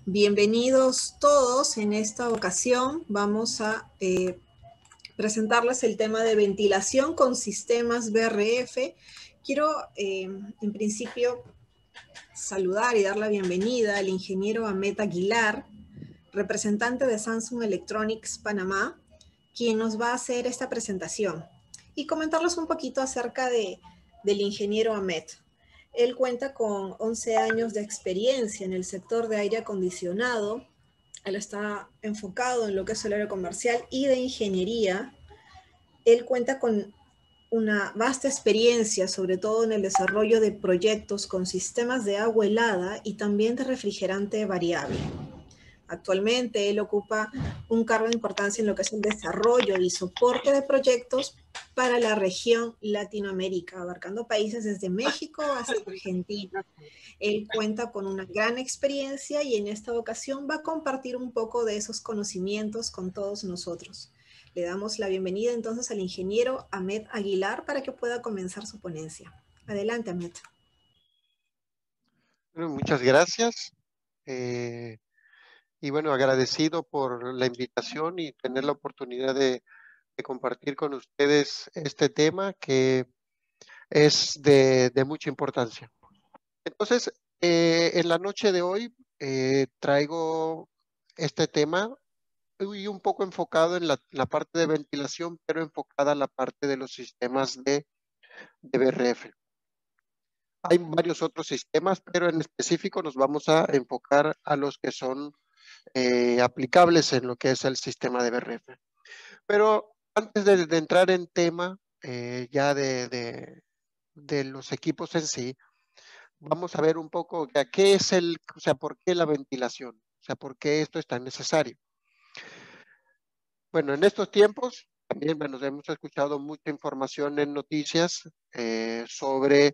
Bienvenidos todos. En esta ocasión vamos a presentarles el tema de ventilación con sistemas BRF. Quiero, en principio, saludar y dar la bienvenida al ingeniero Ahmed Aguilar, representante de Samsung Electronics Panamá, quien nos va a hacer esta presentación y comentarles un poquito acerca del ingeniero Ahmed. Él cuenta con 11 años de experiencia en el sector de aire acondicionado. Él está enfocado en lo que es el área comercial y de ingeniería. Él cuenta con una vasta experiencia, sobre todo en el desarrollo de proyectos con sistemas de agua helada y también de refrigerante variable. Actualmente él ocupa un cargo de importancia en lo que es el desarrollo y soporte de proyectos para la región Latinoamérica, abarcando países desde México hasta Argentina. Él cuenta con una gran experiencia y en esta ocasión va a compartir un poco de esos conocimientos con todos nosotros. Le damos la bienvenida entonces al ingeniero Ahmed Aguilar para que pueda comenzar su ponencia. Adelante, Ahmed. Bueno, muchas gracias. Y bueno, agradecido por la invitación y tener la oportunidad de compartir con ustedes este tema que es de mucha importancia. Entonces, en la noche de hoy traigo este tema y un poco enfocado en la parte de ventilación, pero enfocada a la parte de los sistemas de BRF. Hay varios otros sistemas, pero en específico nos vamos a enfocar a los que son aplicables en lo que es el sistema de BRF. Pero antes de entrar en tema ya de los equipos en sí, vamos a ver un poco qué es o sea, por qué la ventilación, o sea, por qué esto es tan necesario. Bueno, en estos tiempos también hemos escuchado mucha información en noticias sobre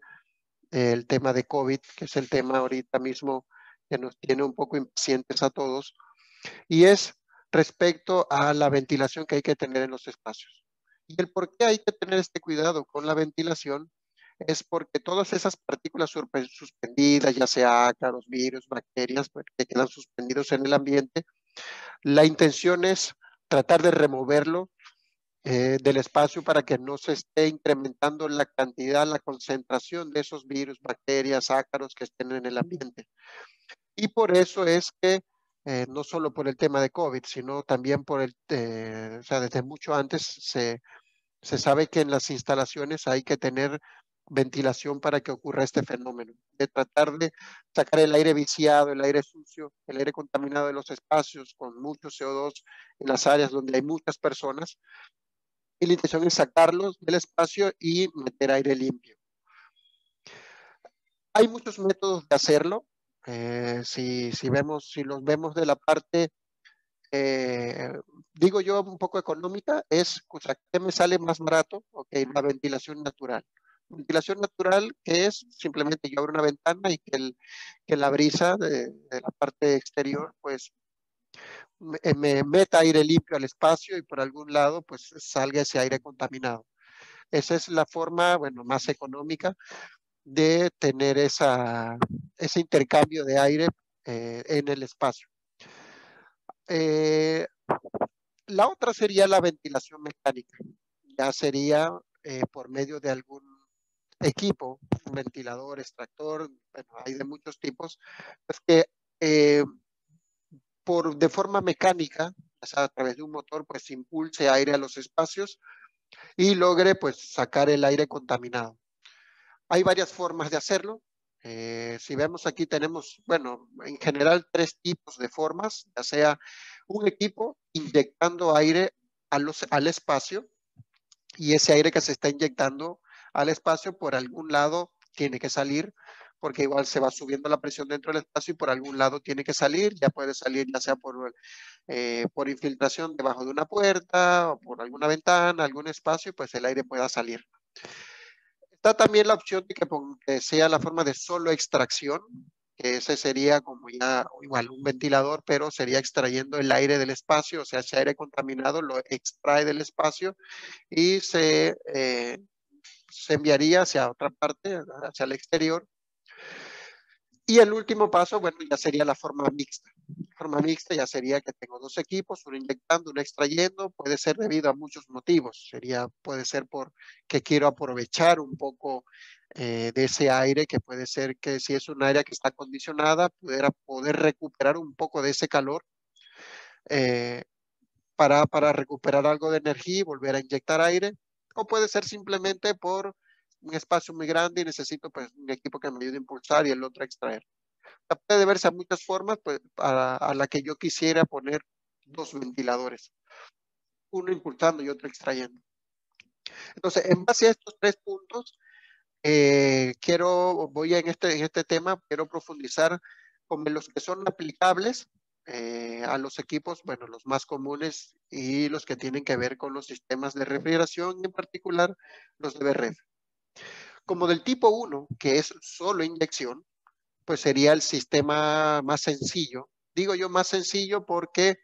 el tema de COVID, que es el tema ahorita mismo que nos tiene un poco impacientes a todos, y es respecto a la ventilación que hay que tener en los espacios. Y el por qué hay que tener este cuidado con la ventilación es porque todas esas partículas suspendidas, ya sea ácaros, virus, bacterias, pues, que quedan suspendidos en el ambiente, la intención es tratar de removerlo del espacio para que no se esté incrementando la cantidad, la concentración de esos virus, bacterias, ácaros que estén en el ambiente. Y por eso es que no solo por el tema de COVID, sino también o sea, desde mucho antes se sabe que en las instalaciones hay que tener ventilación para que ocurra este fenómeno, de tratar de sacar el aire viciado, el aire sucio, el aire contaminado de los espacios con mucho CO2 en las áreas donde hay muchas personas. Y la intención es sacarlos del espacio y meter aire limpio. Hay muchos métodos de hacerlo. Si los vemos de la parte, eh, digo yo, un poco económica, o sea, ¿qué me sale más barato? Ok, la ventilación natural. Ventilación natural, que es simplemente yo abro una ventana y que la brisa de la parte exterior, pues me meta aire limpio al espacio y por algún lado, pues salga ese aire contaminado. Esa es la forma, bueno, más económica de tener ese intercambio de aire en el espacio. La otra sería la ventilación mecánica. Ya sería por medio de algún equipo, un ventilador, extractor, bueno, hay de muchos tipos, pues que eh, de forma mecánica, o sea, a través de un motor, pues impulse aire a los espacios y logre pues sacar el aire contaminado. Hay varias formas de hacerlo. Si vemos aquí tenemos, bueno, en general 3 tipos de formas, ya sea un equipo inyectando aire al espacio y ese aire que se está inyectando al espacio por algún lado tiene que salir porque igual se va subiendo la presión dentro del espacio y por algún lado tiene que salir, ya puede salir ya sea por infiltración debajo de una puerta o por alguna ventana, algún espacio, pues el aire pueda salir. Está también la opción de que sea la forma de solo extracción, que ese sería como ya igual un ventilador, pero sería extrayendo el aire del espacio, o sea, ese aire contaminado lo extrae del espacio y se enviaría hacia otra parte, hacia el exterior. Y el último paso, bueno, ya sería la forma mixta. La forma mixta ya sería que tengo dos equipos, uno inyectando, uno extrayendo. Puede ser debido a muchos motivos. Puede ser porque quiero aprovechar un poco de ese aire, que puede ser que si es un área que está acondicionada, poder recuperar un poco de ese calor eh, para recuperar algo de energía y volver a inyectar aire. O puede ser simplemente por un espacio muy grande y necesito pues un equipo que me ayude a impulsar y el otro a extraer. Puede verse a muchas formas, pues, a la que yo quisiera poner dos ventiladores, uno impulsando y otro extrayendo. Entonces, en base a estos tres puntos, en este tema, quiero profundizar con los que son aplicables a los equipos, bueno, los más comunes y los que tienen que ver con los sistemas de refrigeración, en particular los de BRF. Como del tipo 1, que es solo inyección, pues sería el sistema más sencillo. Digo yo más sencillo porque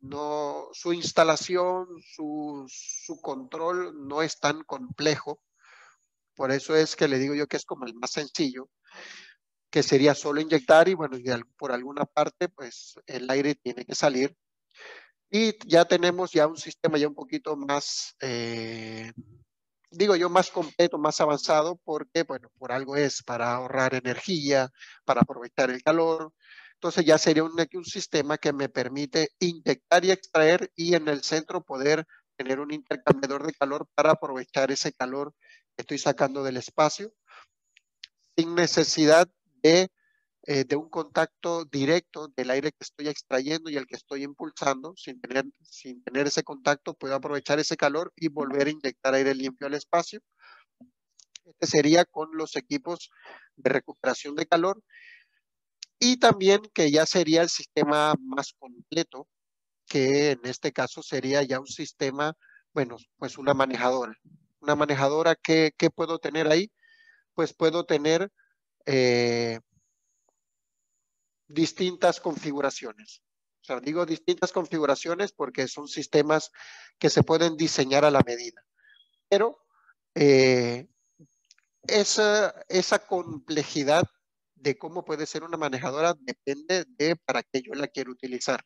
no, su instalación, su control no es tan complejo. Por eso es que le digo yo que es como el más sencillo, que sería solo inyectar y bueno, por alguna parte, pues el aire tiene que salir. Y ya tenemos ya un sistema ya un poquito más, digo yo, más completo, más avanzado, porque, bueno, por algo es para ahorrar energía, para aprovechar el calor. Entonces ya sería un sistema que me permite inyectar y extraer y en el centro poder tener un intercambiador de calor para aprovechar ese calor que estoy sacando del espacio sin necesidad de un contacto directo del aire que estoy extrayendo y el que estoy impulsando. Sin tener ese contacto, puedo aprovechar ese calor y volver a inyectar aire limpio al espacio. Este sería con los equipos de recuperación de calor y también que ya sería el sistema más completo, que en este caso sería ya un sistema, bueno, pues una manejadora. Una manejadora, ¿qué puedo tener ahí? Pues puedo tener eh, distintas configuraciones. O sea, digo distintas configuraciones porque son sistemas que se pueden diseñar a la medida. Pero eh, esa complejidad de cómo puede ser una manejadora depende de para qué yo la quiero utilizar.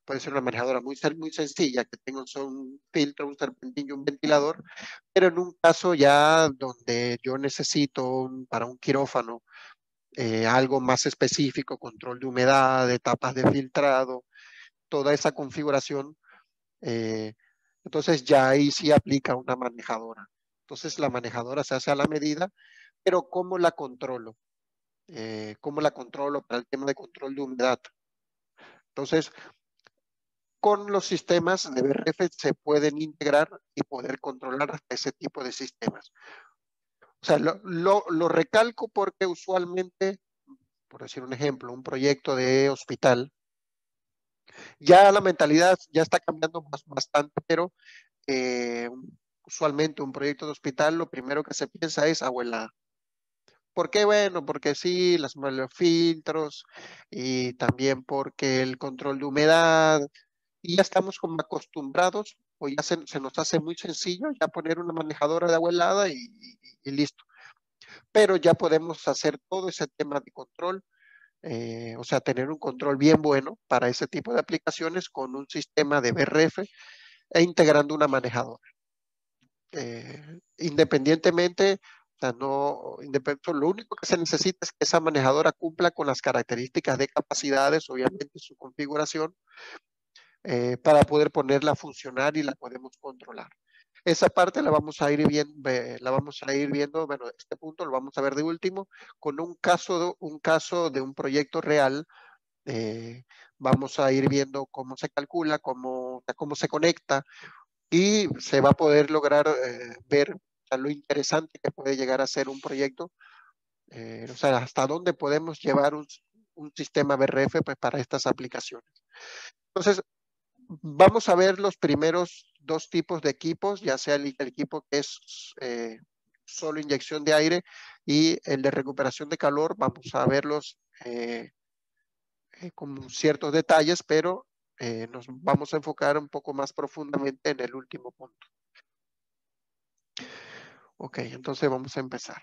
Puede ser una manejadora muy sencilla, que tenga un filtro, un serpentín y un ventilador, pero en un caso ya donde yo necesito para un quirófano algo más específico, control de humedad, de etapas de filtrado, toda esa configuración, eh, entonces ya ahí sí aplica una manejadora. Entonces la manejadora se hace a la medida, pero ¿cómo la controlo? ¿Cómo la controlo para el tema de control de humedad? Entonces, con los sistemas de BRF se pueden integrar y poder controlar ese tipo de sistemas. O sea, lo recalco porque usualmente, por decir un ejemplo, un proyecto de hospital, ya la mentalidad ya está cambiando bastante, pero eh, usualmente un proyecto de hospital lo primero que se piensa es abuela. ¿Por qué? Bueno, porque sí, los filtros y también porque el control de humedad y ya estamos como acostumbrados o ya se nos hace muy sencillo ya poner una manejadora de agua helada y listo. Pero ya podemos hacer todo ese tema de control, o sea, tener un control bien bueno para ese tipo de aplicaciones con un sistema de BRF e integrando una manejadora. Independientemente, o sea, lo único que se necesita es que esa manejadora cumpla con las características de capacidades, obviamente su configuración, para poder ponerla a funcionar y la podemos controlar. Esa parte la vamos a ir viendo, bueno, este punto lo vamos a ver de último, con un caso de un proyecto real. Vamos a ir viendo cómo se calcula, cómo se conecta y se va a poder lograr ver, o sea, lo interesante que puede llegar a ser un proyecto, o sea, hasta dónde podemos llevar un sistema BRF pues, para estas aplicaciones. Entonces, vamos a ver los primeros dos tipos de equipos, ya sea el equipo que es solo inyección de aire y el de recuperación de calor. Vamos a verlos con ciertos detalles, pero nos vamos a enfocar un poco más profundamente en el último punto. Ok, entonces vamos a empezar.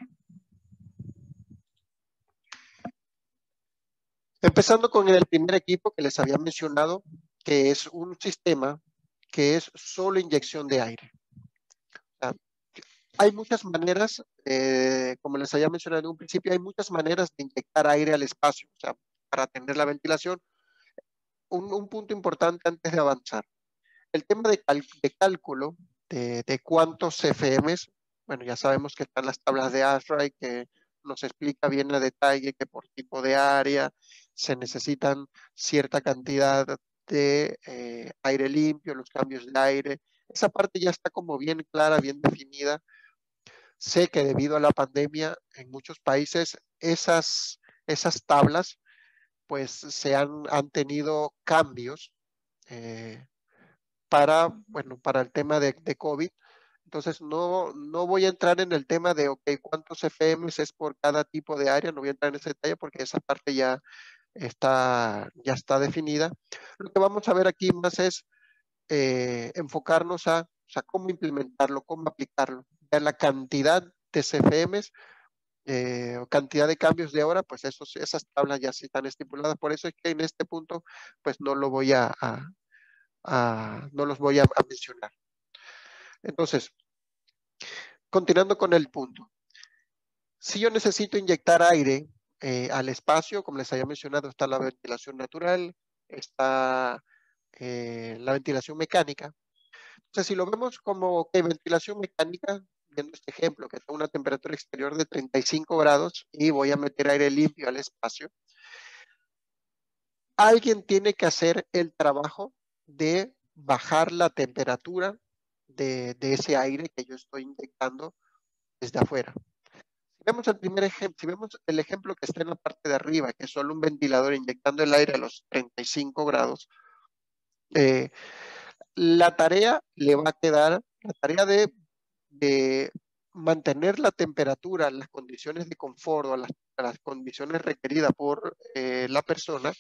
Empezando con el primer equipo que les había mencionado, que es un sistema que es solo inyección de aire. O sea, hay muchas maneras, como les había mencionado en un principio, hay muchas maneras de inyectar aire al espacio, o sea, para tener la ventilación. Un punto importante antes de avanzar. El tema de cálculo de cuántos CFMs, bueno, ya sabemos que están las tablas de ASHRAE que nos explica bien a detalle que por tipo de área se necesitan cierta cantidad de aire limpio, los cambios de aire. Esa parte ya está como bien clara, bien definida. Sé que debido a la pandemia en muchos países esas tablas pues han tenido cambios. eh, para el tema de COVID. Entonces, no voy a entrar en el tema de, ok, cuántos FMs es por cada tipo de área, no voy a entrar en ese detalle porque esa parte ya está definida. Lo que vamos a ver aquí más es enfocarnos a, o sea, cómo implementarlo, cómo aplicarlo. Ya la cantidad de CFMs o cantidad de cambios de hora, pues esas tablas ya sí están estipuladas. Por eso es que en este punto, pues no lo voy no los voy a mencionar. Entonces, continuando con el punto. Si yo necesito inyectar aire al espacio, como les había mencionado, está la ventilación natural, está la ventilación mecánica. Entonces, si lo vemos como ventilación mecánica, viendo este ejemplo, que está a una temperatura exterior de 35 grados y voy a meter aire limpio al espacio, alguien tiene que hacer el trabajo de bajar la temperatura de ese aire que yo estoy inyectando desde afuera. Si vemos el primer ejemplo, si vemos el ejemplo que está en la parte de arriba, que es solo un ventilador inyectando el aire a los 35 grados, eh, la tarea le va a quedar, la tarea de mantener la temperatura, las condiciones de confort o las condiciones requeridas por la persona,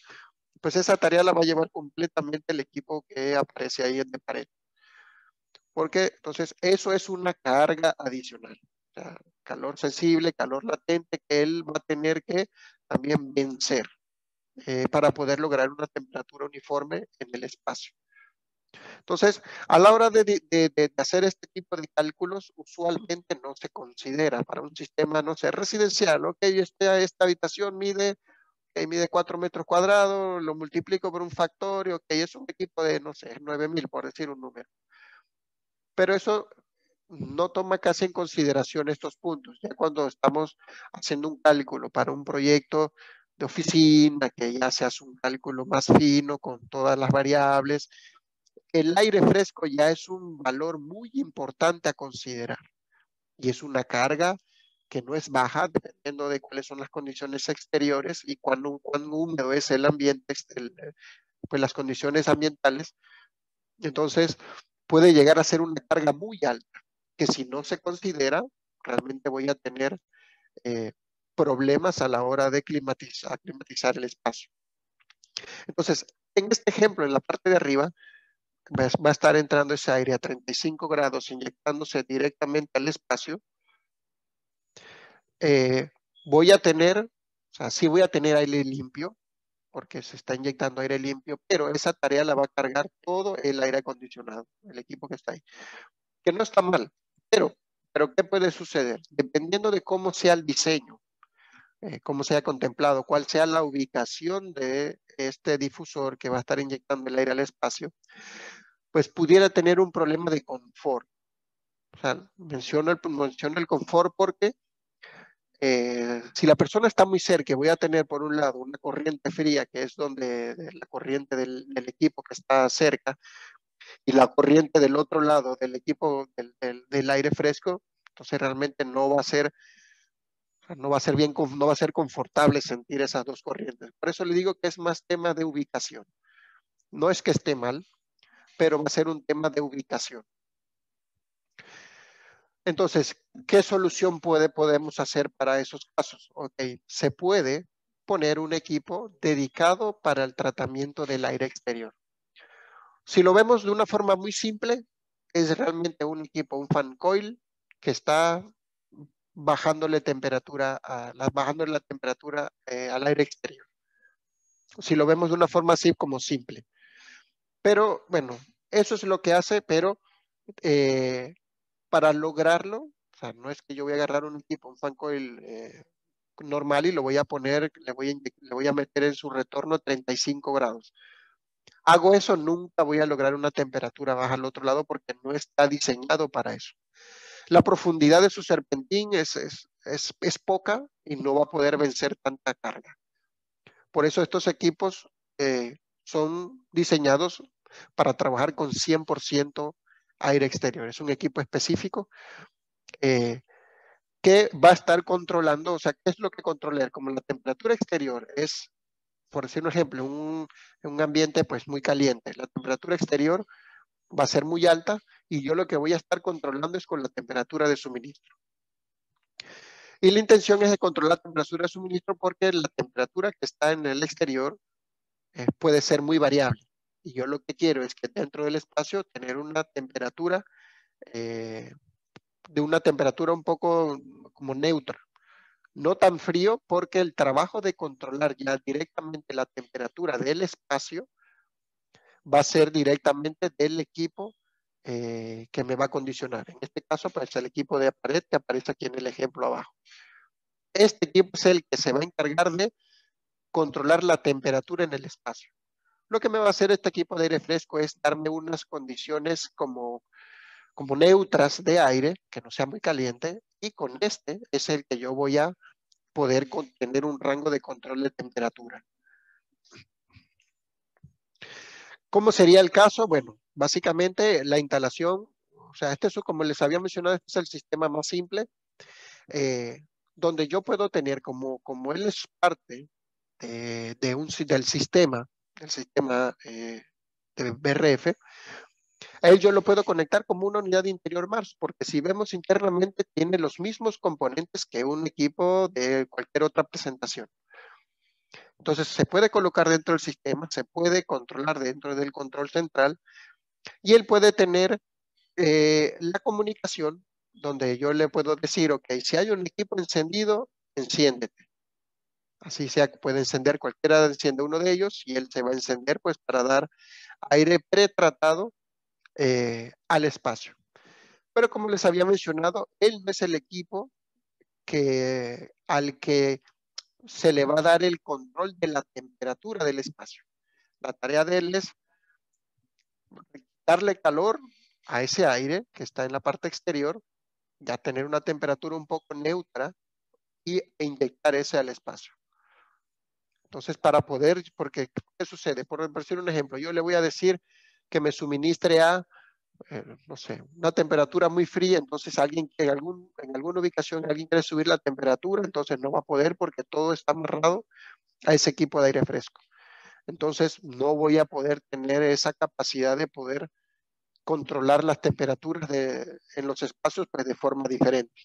pues esa tarea la va a llevar completamente el equipo que aparece ahí en de pared. Porque entonces eso es una carga adicional. O sea, calor sensible, calor latente que él va a tener que también vencer para poder lograr una temperatura uniforme en el espacio. Entonces, a la hora de hacer este tipo de cálculos, usualmente no se considera para un sistema, no sé, residencial. Ok, esta habitación mide 4 metros cuadrados, lo multiplico por un factorio, ok, es un equipo de, no sé, 9,000 por decir un número. Pero eso no toma casi en consideración estos puntos. Ya cuando estamos haciendo un cálculo para un proyecto de oficina, que ya se hace un cálculo más fino con todas las variables, el aire fresco ya es un valor muy importante a considerar y es una carga que no es baja dependiendo de cuáles son las condiciones exteriores y cuán húmedo es el ambiente, pues las condiciones ambientales. Entonces, puede llegar a ser una carga muy alta, que si no se considera, realmente voy a tener eh, problemas a la hora de climatizar el espacio. Entonces, en este ejemplo, en la parte de arriba, va a estar entrando ese aire a 35 grados, inyectándose directamente al espacio. Voy a tener, o sea, sí voy a tener aire limpio, porque se está inyectando aire limpio, pero esa tarea la va a cargar todo el aire acondicionado, el equipo que está ahí. Que no está mal, pero ¿qué puede suceder? Dependiendo de cómo sea el diseño, cómo sea contemplado, cuál sea la ubicación de este difusor que va a estar inyectando el aire al espacio, pues pudiera tener un problema de confort. O sea, menciono el confort porque si la persona está muy cerca, voy a tener por un lado una corriente fría, que es donde la corriente del equipo que está cerca, y la corriente del otro lado del equipo del aire fresco, entonces realmente no va a ser confortable sentir esas dos corrientes. Por eso le digo que es más tema de ubicación. No es que esté mal, pero va a ser un tema de ubicación. Entonces, ¿qué solución podemos hacer para esos casos? Ok, se puede poner un equipo dedicado para el tratamiento del aire exterior. Si lo vemos de una forma muy simple, es realmente un equipo, un fan coil que está bajándole la temperatura al aire exterior. si lo vemos de una forma así como simple. Pero bueno, eso es lo que hace, pero para lograrlo, o sea, no es que yo voy a agarrar un equipo, un fan coil normal y lo voy a poner, le voy a meter en su retorno 35 grados. Hago eso, nunca voy a lograr una temperatura baja al otro lado porque no está diseñado para eso. La profundidad de su serpentín es poca y no va a poder vencer tanta carga. Por eso estos equipos son diseñados para trabajar con 100% aire exterior. Es un equipo específico que va a estar controlando, o sea, ¿qué es lo que controla? Como la temperatura exterior es, por decir un ejemplo, un ambiente pues muy caliente, la temperatura exterior va a ser muy alta y yo lo que voy a estar controlando es con la temperatura de suministro. Y la intención es de controlar la temperatura de suministro porque la temperatura que está en el exterior puede ser muy variable. Y yo lo que quiero es que dentro del espacio tener una temperatura, de una temperatura un poco como neutra. No tan frío porque el trabajo de controlar ya directamente la temperatura del espacio va a ser directamente del equipo que me va a condicionar. En este caso, pues el equipo de pared que aparece aquí en el ejemplo abajo. Este equipo es el que se va a encargar de controlar la temperatura en el espacio. Lo que me va a hacer este equipo de aire fresco es darme unas condiciones como neutras de aire, que no sea muy caliente, y con este es el que yo voy a poder tener un rango de control de temperatura. ¿Cómo sería el caso? Bueno, básicamente la instalación, o sea, este es, como les había mencionado, este es el sistema más simple, donde yo puedo tener como él es parte del sistema de BRF, a él yo lo puedo conectar como una unidad de interior Mars, porque si vemos internamente tiene los mismos componentes que un equipo de cualquier otra presentación. Entonces se puede colocar dentro del sistema, se puede controlar dentro del control central y él puede tener la comunicación donde yo le puedo decir, ok, si hay un equipo encendido, enciéndete. Así sea que puede encender cualquiera, enciende uno de ellos y él se va a encender pues para dar aire pretratado al espacio. Pero como les había mencionado, él no es el equipo al que se le va a dar el control de la temperatura del espacio. La tarea de él es darle calor a ese aire que está en la parte exterior, ya tener una temperatura un poco neutra e inyectar ese al espacio. Entonces, para poder, porque, ¿qué sucede? Por decir un ejemplo, yo le voy a decir que me suministre a, no sé, una temperatura muy fría, entonces alguien que en alguna ubicación alguien quiere subir la temperatura, entonces no va a poder porque todo está amarrado a ese equipo de aire fresco. Entonces, no voy a poder tener esa capacidad de poder controlar las temperaturas en los espacios pues, de forma diferente.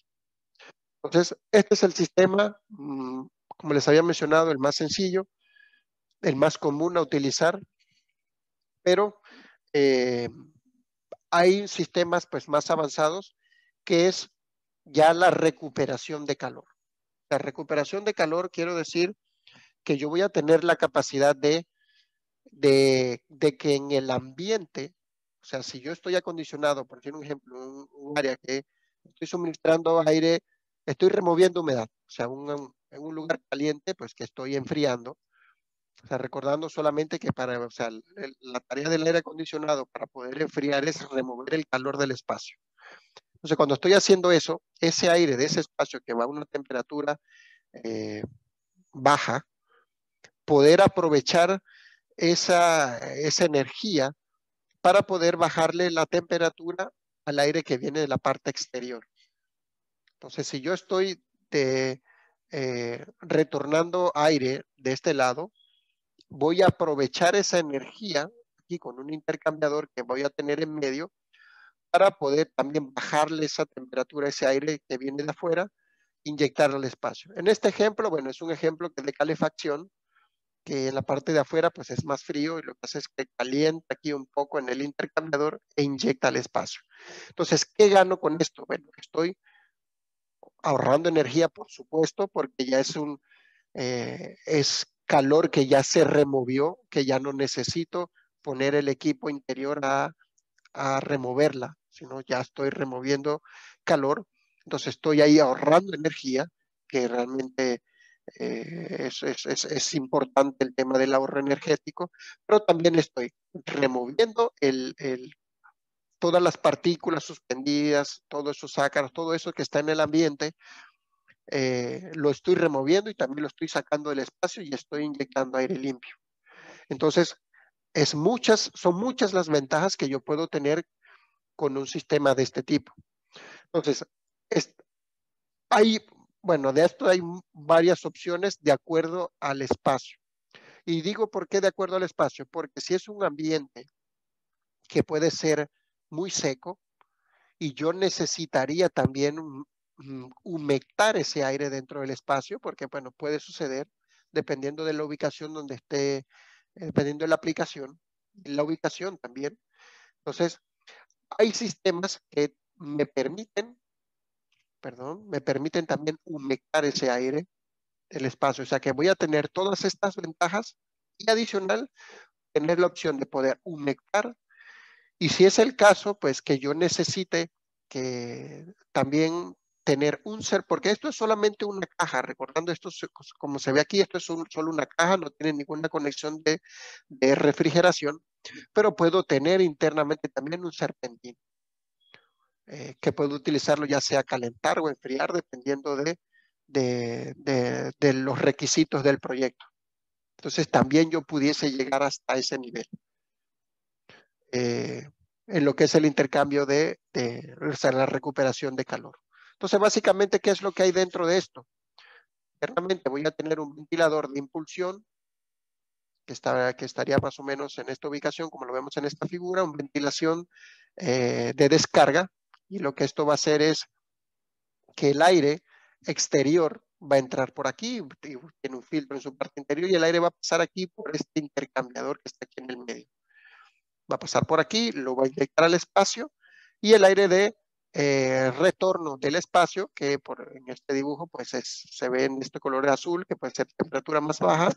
Entonces, este es el sistema, como les había mencionado, el más sencillo, el más común a utilizar, pero hay sistemas pues, más avanzados que es ya la recuperación de calor. La recuperación de calor quiero decir que yo voy a tener la capacidad de que en el ambiente, o sea, si yo estoy acondicionado, por decir un ejemplo, un área que estoy suministrando aire, estoy removiendo humedad, o sea, en un lugar caliente, pues que estoy enfriando, o sea, recordando solamente que o sea, la tarea del aire acondicionado para poder enfriar es remover el calor del espacio. Entonces, cuando estoy haciendo eso, ese aire de ese espacio que va a una temperatura baja, poder aprovechar esa energía para poder bajarle la temperatura al aire que viene de la parte exterior. Entonces, si yo estoy retornando aire de este lado, voy a aprovechar esa energía aquí con un intercambiador que voy a tener en medio para poder también bajarle esa temperatura a ese aire que viene de afuera, inyectarlo al espacio. En este ejemplo, bueno, es un ejemplo que de calefacción, que en la parte de afuera pues es más frío y lo que hace es que calienta aquí un poco en el intercambiador e inyecta al espacio. Entonces, ¿qué gano con esto? Bueno, estoy ahorrando energía, por supuesto, porque ya es calor que ya se removió, que ya no necesito poner el equipo interior a removerla, sino ya estoy removiendo calor. Entonces estoy ahí ahorrando energía, que realmente es importante el tema del ahorro energético, pero también estoy removiendo todas las partículas suspendidas, todos esos ácaros, todo eso que está en el ambiente, lo estoy removiendo y también lo estoy sacando del espacio y estoy inyectando aire limpio. Entonces, son muchas las ventajas que yo puedo tener con un sistema de este tipo. Entonces, hay, bueno, de esto hay varias opciones de acuerdo al espacio. Y digo por qué de acuerdo al espacio, porque si es un ambiente que puede ser muy seco y yo necesitaría también humectar ese aire dentro del espacio, porque bueno, puede suceder dependiendo de la ubicación donde esté, dependiendo de la aplicación, la ubicación también. Entonces, hay sistemas que me permiten también humectar ese aire del espacio. O sea que voy a tener todas estas ventajas y adicional tener la opción de poder humectar. Y si es el caso, pues que yo necesite que también tener porque esto es solamente una caja, recordando esto, como se ve aquí, esto es solo una caja, no tiene ninguna conexión de refrigeración, pero puedo tener internamente también un serpentín. Que puedo utilizarlo ya sea calentar o enfriar dependiendo de los requisitos del proyecto. Entonces también yo pudiese llegar hasta ese nivel en lo que es el intercambio o sea, la recuperación de calor. Entonces básicamente, ¿qué es lo que hay dentro de esto? Internamente voy a tener un ventilador de impulsión que estaría más o menos en esta ubicación, como lo vemos en esta figura, una ventilación de descarga, y lo que esto va a hacer es que el aire exterior va a entrar por aquí, tiene un filtro en su parte interior y el aire va a pasar aquí por este intercambiador que está aquí en el medio. Va a pasar por aquí, lo va a inyectar al espacio y el aire de retorno del espacio, que en este dibujo pues se ve en este color azul, que puede ser temperatura más baja,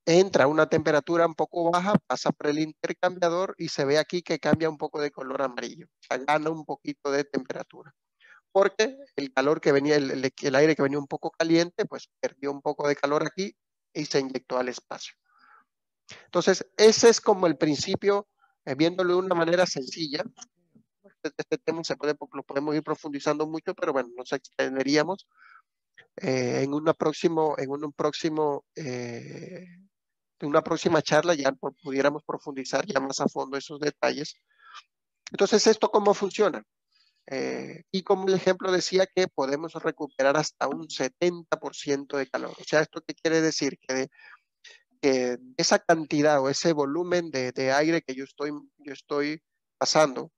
entra a una temperatura un poco baja, pasa por el intercambiador y se ve aquí que cambia un poco de color amarillo, o sea, gana un poquito de temperatura. Porque el calor que venía, el aire que venía un poco caliente, pues perdió un poco de calor aquí y se inyectó al espacio. Entonces, ese es como el principio, viéndolo de una manera sencilla. Este tema lo podemos ir profundizando mucho, pero bueno, nos extenderíamos en una próxima charla, ya pudiéramos profundizar ya más a fondo esos detalles. Entonces, ¿esto cómo funciona? Y como el ejemplo decía que podemos recuperar hasta un 70% de calor. O sea, ¿esto qué quiere decir? Que esa cantidad o ese volumen de aire que yo estoy pasando,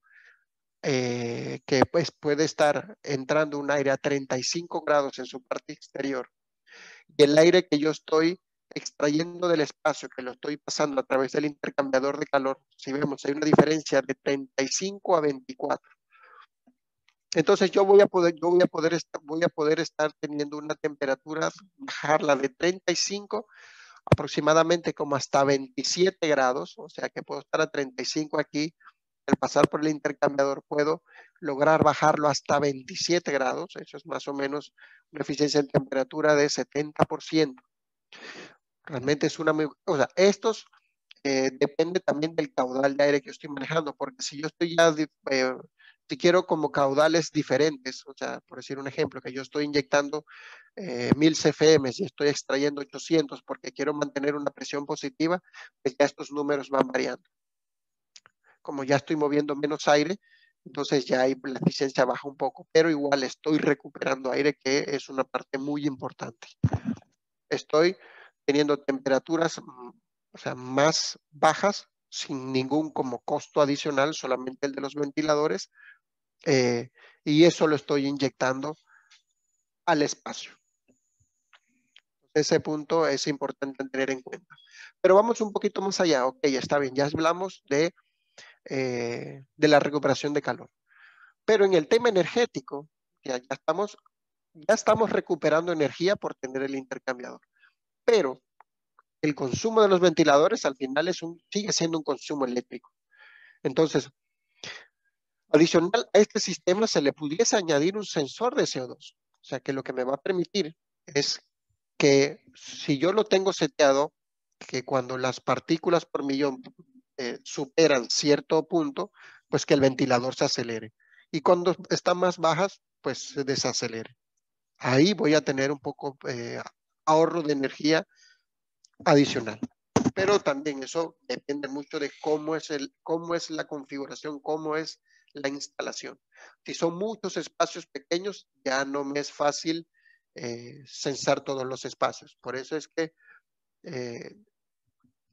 que pues puede estar entrando un aire a 35 grados en su parte exterior, y el aire que yo estoy extrayendo del espacio, que lo estoy pasando a través del intercambiador de calor, si vemos, hay una diferencia de 35 a 24. Entonces voy a poder estar teniendo una temperatura, bajarla de 35 aproximadamente como hasta 27 grados, o sea que puedo estar a 35 aquí, al pasar por el intercambiador puedo lograr bajarlo hasta 27 grados, eso es más o menos una eficiencia en temperatura de 70%. Realmente es o sea, estos depende también del caudal de aire que yo estoy manejando, porque si yo estoy si quiero como caudales diferentes, o sea, por decir un ejemplo, que yo estoy inyectando 1000 CFM y estoy extrayendo 800 porque quiero mantener una presión positiva, pues ya estos números van variando. Como ya estoy moviendo menos aire, entonces ya la eficiencia baja un poco, pero igual estoy recuperando aire, que es una parte muy importante. Estoy teniendo temperaturas, o sea, más bajas, sin ningún como costo adicional, solamente el de los ventiladores, y eso lo estoy inyectando al espacio. Ese punto es importante tener en cuenta. Pero vamos un poquito más allá. Ok, está bien, ya hablamos de la recuperación de calor. Pero en el tema energético, ya estamos recuperando energía por tener el intercambiador. pero el consumo de los ventiladores al final sigue siendo un consumo eléctrico. Entonces, adicional a este sistema se le pudiese añadir un sensor de CO2. O sea, que lo que me va a permitir es que si yo lo tengo seteado, que cuando las partículas por millón superan cierto punto, pues que el ventilador se acelere. Y cuando están más bajas, pues se desacelere. Ahí voy a tener un poco ahorro de energía adicional. Pero también eso depende mucho de cómo es la configuración, cómo es la instalación. Si son muchos espacios pequeños, ya no me es fácil censar todos los espacios. Por eso es que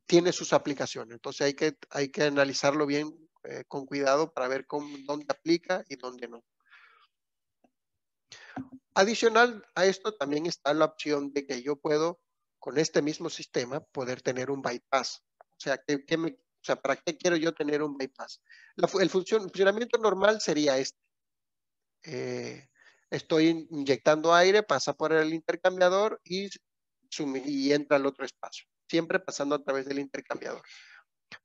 tiene sus aplicaciones. Entonces hay que analizarlo bien con cuidado para ver dónde aplica y dónde no. Adicional a esto también está la opción de que yo puedo, con este mismo sistema, poder tener un bypass. O sea, ¿para qué quiero yo tener un bypass? El funcionamiento normal sería este. Estoy inyectando aire, pasa por el intercambiador y entra al otro espacio, siempre pasando a través del intercambiador,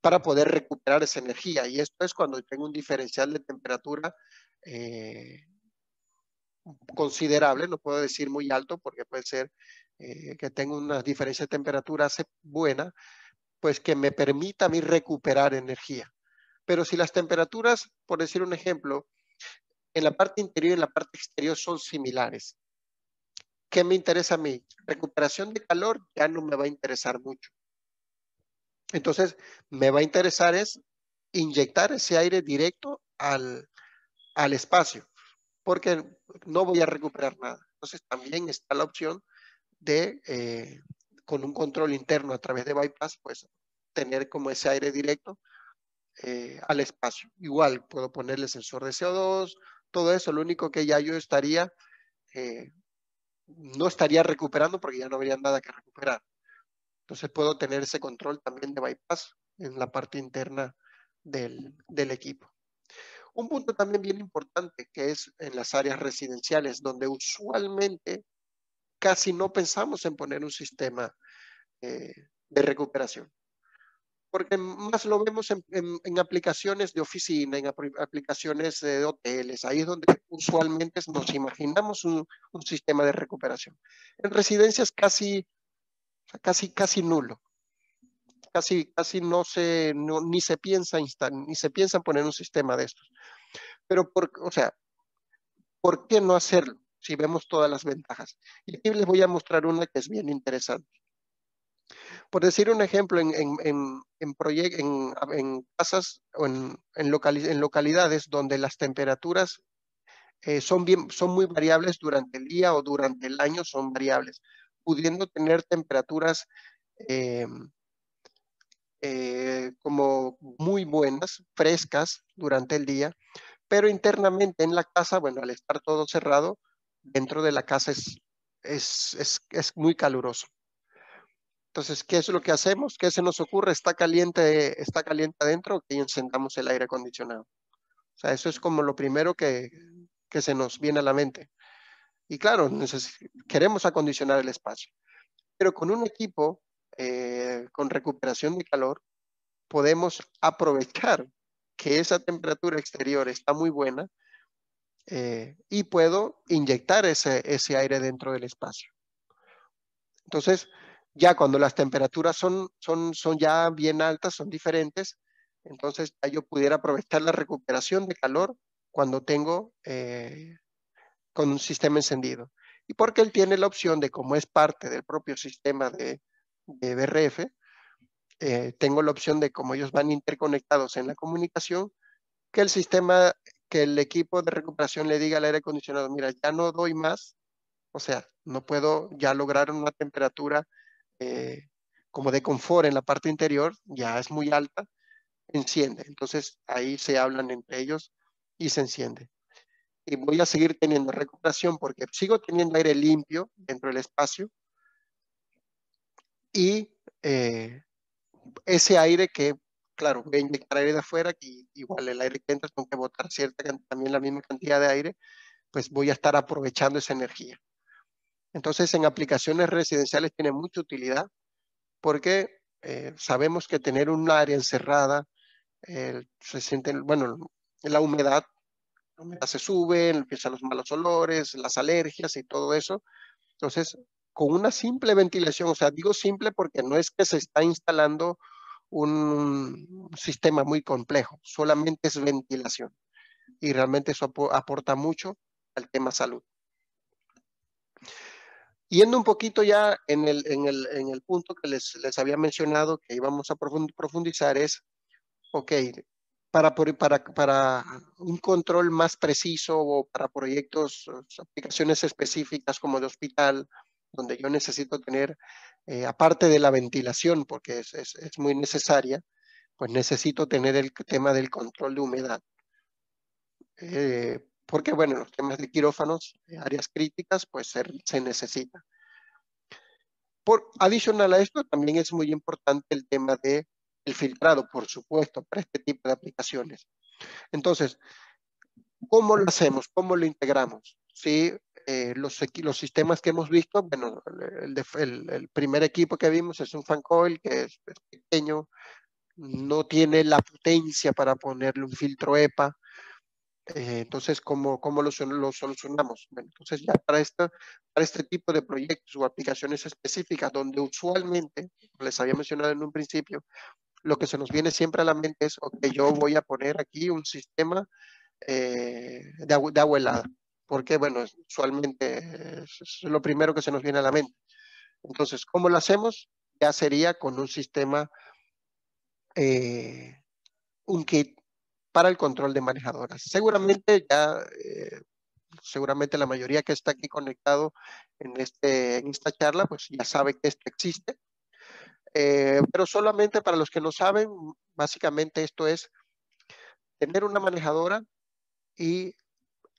para poder recuperar esa energía. Y esto es cuando tengo un diferencial de temperatura considerable, no puedo decir muy alto, porque puede ser que tenga una diferencia de temperatura buena, pues que me permita a mí recuperar energía. Pero si las temperaturas, por decir un ejemplo, en la parte interior y en la parte exterior son similares, ¿qué me interesa a mí? Recuperación de calor ya no me va a interesar mucho. Entonces, me va a interesar es inyectar ese aire directo al espacio, porque no voy a recuperar nada. Entonces, también está la opción de, con un control interno a través de bypass, pues tener como ese aire directo al espacio. Igual puedo ponerle sensor de CO2, todo eso. Lo único que ya yo no estaría recuperando porque ya no habría nada que recuperar. Entonces puedo tener ese control también de bypass en la parte interna del equipo. Un punto también bien importante que es en las áreas residenciales, donde usualmente casi no pensamos en poner un sistema de recuperación. Porque más lo vemos en aplicaciones de oficina, en aplicaciones de hoteles. Ahí es donde usualmente nos imaginamos un sistema de recuperación. En residencias casi nulo. Casi ni se piensa en poner un sistema de estos. Pero, o sea, ¿por qué no hacerlo si vemos todas las ventajas? Y aquí les voy a mostrar una que es bien interesante. Por decir un ejemplo, en casas o en localidades donde las temperaturas son muy variables durante el día o durante el año, son variables, pudiendo tener temperaturas eh, como muy buenas, frescas durante el día, pero internamente en la casa, bueno, al estar todo cerrado, dentro de la casa es muy caluroso. Entonces, ¿qué es lo que hacemos? ¿Qué se nos ocurre? Está caliente adentro, que encendamos el aire acondicionado. O sea, eso es como lo primero que se nos viene a la mente. Y claro, queremos acondicionar el espacio. Pero con un equipo con recuperación de calor, podemos aprovechar que esa temperatura exterior está muy buena y puedo inyectar ese aire dentro del espacio. Entonces, ya cuando las temperaturas son ya bien altas, son diferentes, entonces ya yo pudiera aprovechar la recuperación de calor cuando tengo con un sistema encendido. Y porque él tiene la opción de, como es parte del propio sistema de BRF, tengo la opción de, como ellos van interconectados en la comunicación, que el equipo de recuperación le diga al aire acondicionado, mira, ya no doy más, o sea, no puedo ya lograr una temperatura como de confort en la parte interior, ya es muy alta, enciende. Entonces ahí se hablan entre ellos y se enciende. Y voy a seguir teniendo recuperación porque sigo teniendo aire limpio dentro del espacio y ese aire que, claro, voy a inyectar aire de afuera, y igual el aire que entra tengo que botar también la misma cantidad de aire, pues voy a estar aprovechando esa energía. Entonces, en aplicaciones residenciales tiene mucha utilidad porque sabemos que tener un área encerrada, se siente, bueno, la humedad se sube, empiezan los malos olores, las alergias y todo eso. Entonces, con una simple ventilación, o sea, digo simple porque no es que se está instalando un sistema muy complejo, solamente es ventilación. Y realmente eso aporta mucho al tema salud. Yendo un poquito ya en el punto que les había mencionado que íbamos a profundizar es, ok, para un control más preciso o para proyectos, aplicaciones específicas como de hospital, donde yo necesito tener, aparte de la ventilación, porque es muy necesaria, pues necesito tener el tema del control de humedad. Porque, bueno, en los temas de quirófanos, áreas críticas, pues se necesita. Adicional a esto, también es muy importante el tema del filtrado, por supuesto, para este tipo de aplicaciones. Entonces, ¿cómo lo hacemos? ¿Cómo lo integramos? Sí, los sistemas que hemos visto, bueno, el primer equipo que vimos es un fan coil que es pequeño, no tiene la potencia para ponerle un filtro EPA. Entonces, ¿cómo lo solucionamos? Bueno, entonces ya para este tipo de proyectos o aplicaciones específicas donde usualmente, les había mencionado en un principio, lo que se nos viene siempre a la mente es, ok, yo voy a poner aquí un sistema de agua helada, porque bueno, usualmente es lo primero que se nos viene a la mente. Entonces, ¿cómo lo hacemos? Ya sería con un sistema, un kit para el control de manejadoras. Seguramente la mayoría que está aquí conectado en esta charla, pues ya sabe que esto existe. Pero solamente para los que no saben, básicamente esto es tener una manejadora y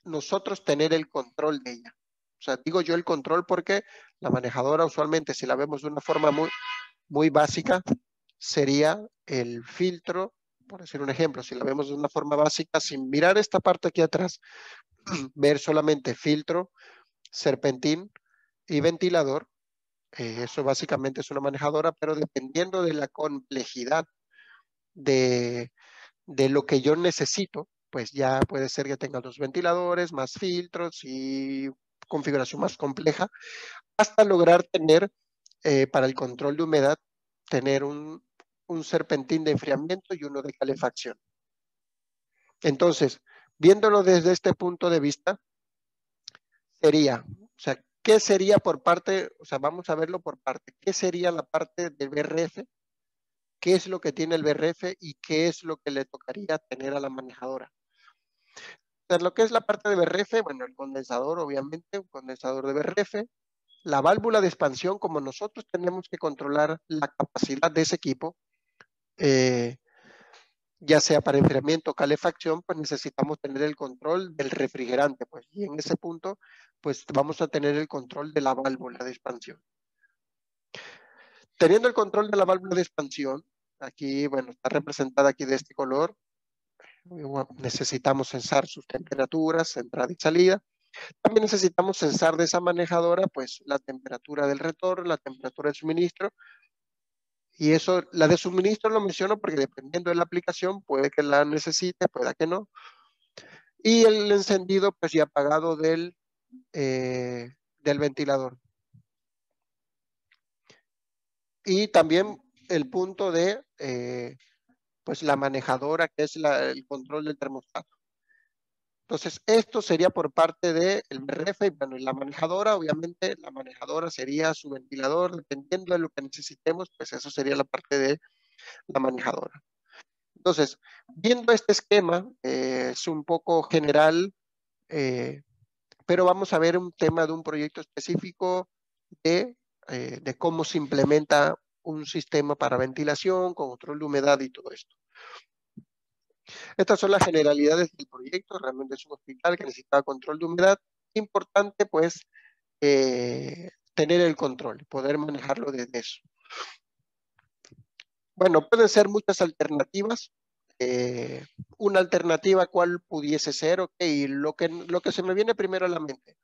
nosotros tener el control de ella. O sea, digo yo el control porque la manejadora usualmente, si la vemos de una forma muy básica, sería el filtro, por decir un ejemplo, si la vemos de una forma básica, sin mirar esta parte aquí atrás, ver solamente filtro, serpentín y ventilador. Eso básicamente es una manejadora, pero dependiendo de la complejidad de, de lo que yo necesito, pues ya puede ser que tenga dos ventiladores, más filtros y configuración más compleja, hasta lograr tener, para el control de humedad, tener un serpentín de enfriamiento y uno de calefacción. Entonces, viéndolo desde este punto de vista, sería, o sea, ¿qué sería por parte, o sea, vamos a verlo por parte, ¿qué sería la parte del BRF? ¿Qué es lo que tiene el BRF y qué es lo que le tocaría tener a la manejadora? O sea, lo que es la parte de BRF, bueno, el condensador, obviamente, un condensador de BRF, la válvula de expansión, como nosotros tenemos que controlar la capacidad de ese equipo, ya sea para enfriamiento o calefacción, pues necesitamos tener el control del refrigerante, pues, y en ese punto, pues vamos a tener el control de la válvula de expansión. Teniendo el control de la válvula de expansión, aquí, bueno, está representada aquí de este color, necesitamos censar sus temperaturas, entrada y salida. También necesitamos censar de esa manejadora, pues, la temperatura del retorno, la temperatura de suministro. Y eso, la de suministro lo menciono porque dependiendo de la aplicación, puede que la necesite, pueda que no. Y el encendido, pues, y apagado del ventilador. Y también el punto de, pues, la manejadora, que es el control del termostato. Entonces, esto sería por parte del BRF, y bueno, la manejadora, obviamente, la manejadora sería su ventilador, dependiendo de lo que necesitemos, pues eso sería la parte de la manejadora. Entonces, viendo este esquema, es un poco general, pero vamos a ver un tema de un proyecto específico de cómo se implementa un sistema para ventilación, con control de humedad y todo esto. Estas son las generalidades del proyecto. Realmente es un hospital que necesitaba control de humedad. Importante, pues, tener el control, poder manejarlo desde eso. Bueno, pueden ser muchas alternativas. Una alternativa, ¿cuál pudiese ser? Ok, lo que se me viene primero a la mente.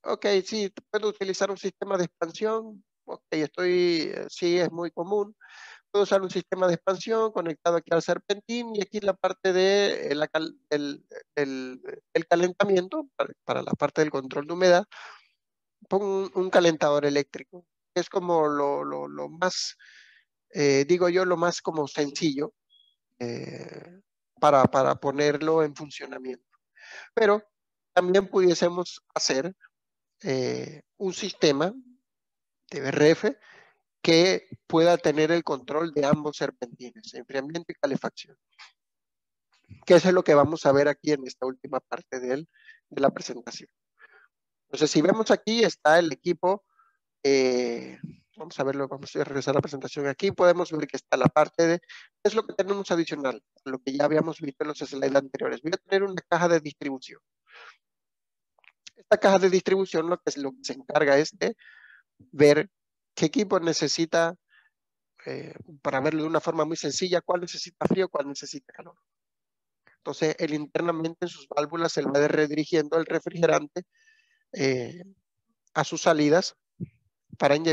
Ok, sí, puedo utilizar un sistema de expansión. Ok, sí, es muy común. Puedo usar un sistema de expansión conectado aquí al serpentín y aquí la parte de el calentamiento, para la parte del control de humedad, pongo un calentador eléctrico. Es como lo más, digo yo, lo más como sencillo para ponerlo en funcionamiento. Pero también pudiésemos hacer un sistema de BRF que pueda tener el control de ambos serpentines, enfriamiento y calefacción, que eso es lo que vamos a ver aquí en esta última parte de la presentación. Entonces, si vemos aquí, está el equipo, vamos a verlo, vamos a regresar a la presentación aquí, podemos ver que está la parte de, ¿qué es lo que tenemos adicional? Lo que ya habíamos visto en los slides anteriores. Voy a tener una caja de distribución. Esta caja de distribución lo que se encarga es de ver qué equipo necesita, para verlo de una forma muy sencilla, cuál necesita frío, cuál necesita calor. Entonces, él internamente en sus válvulas, él va redirigiendo el refrigerante a sus salidas de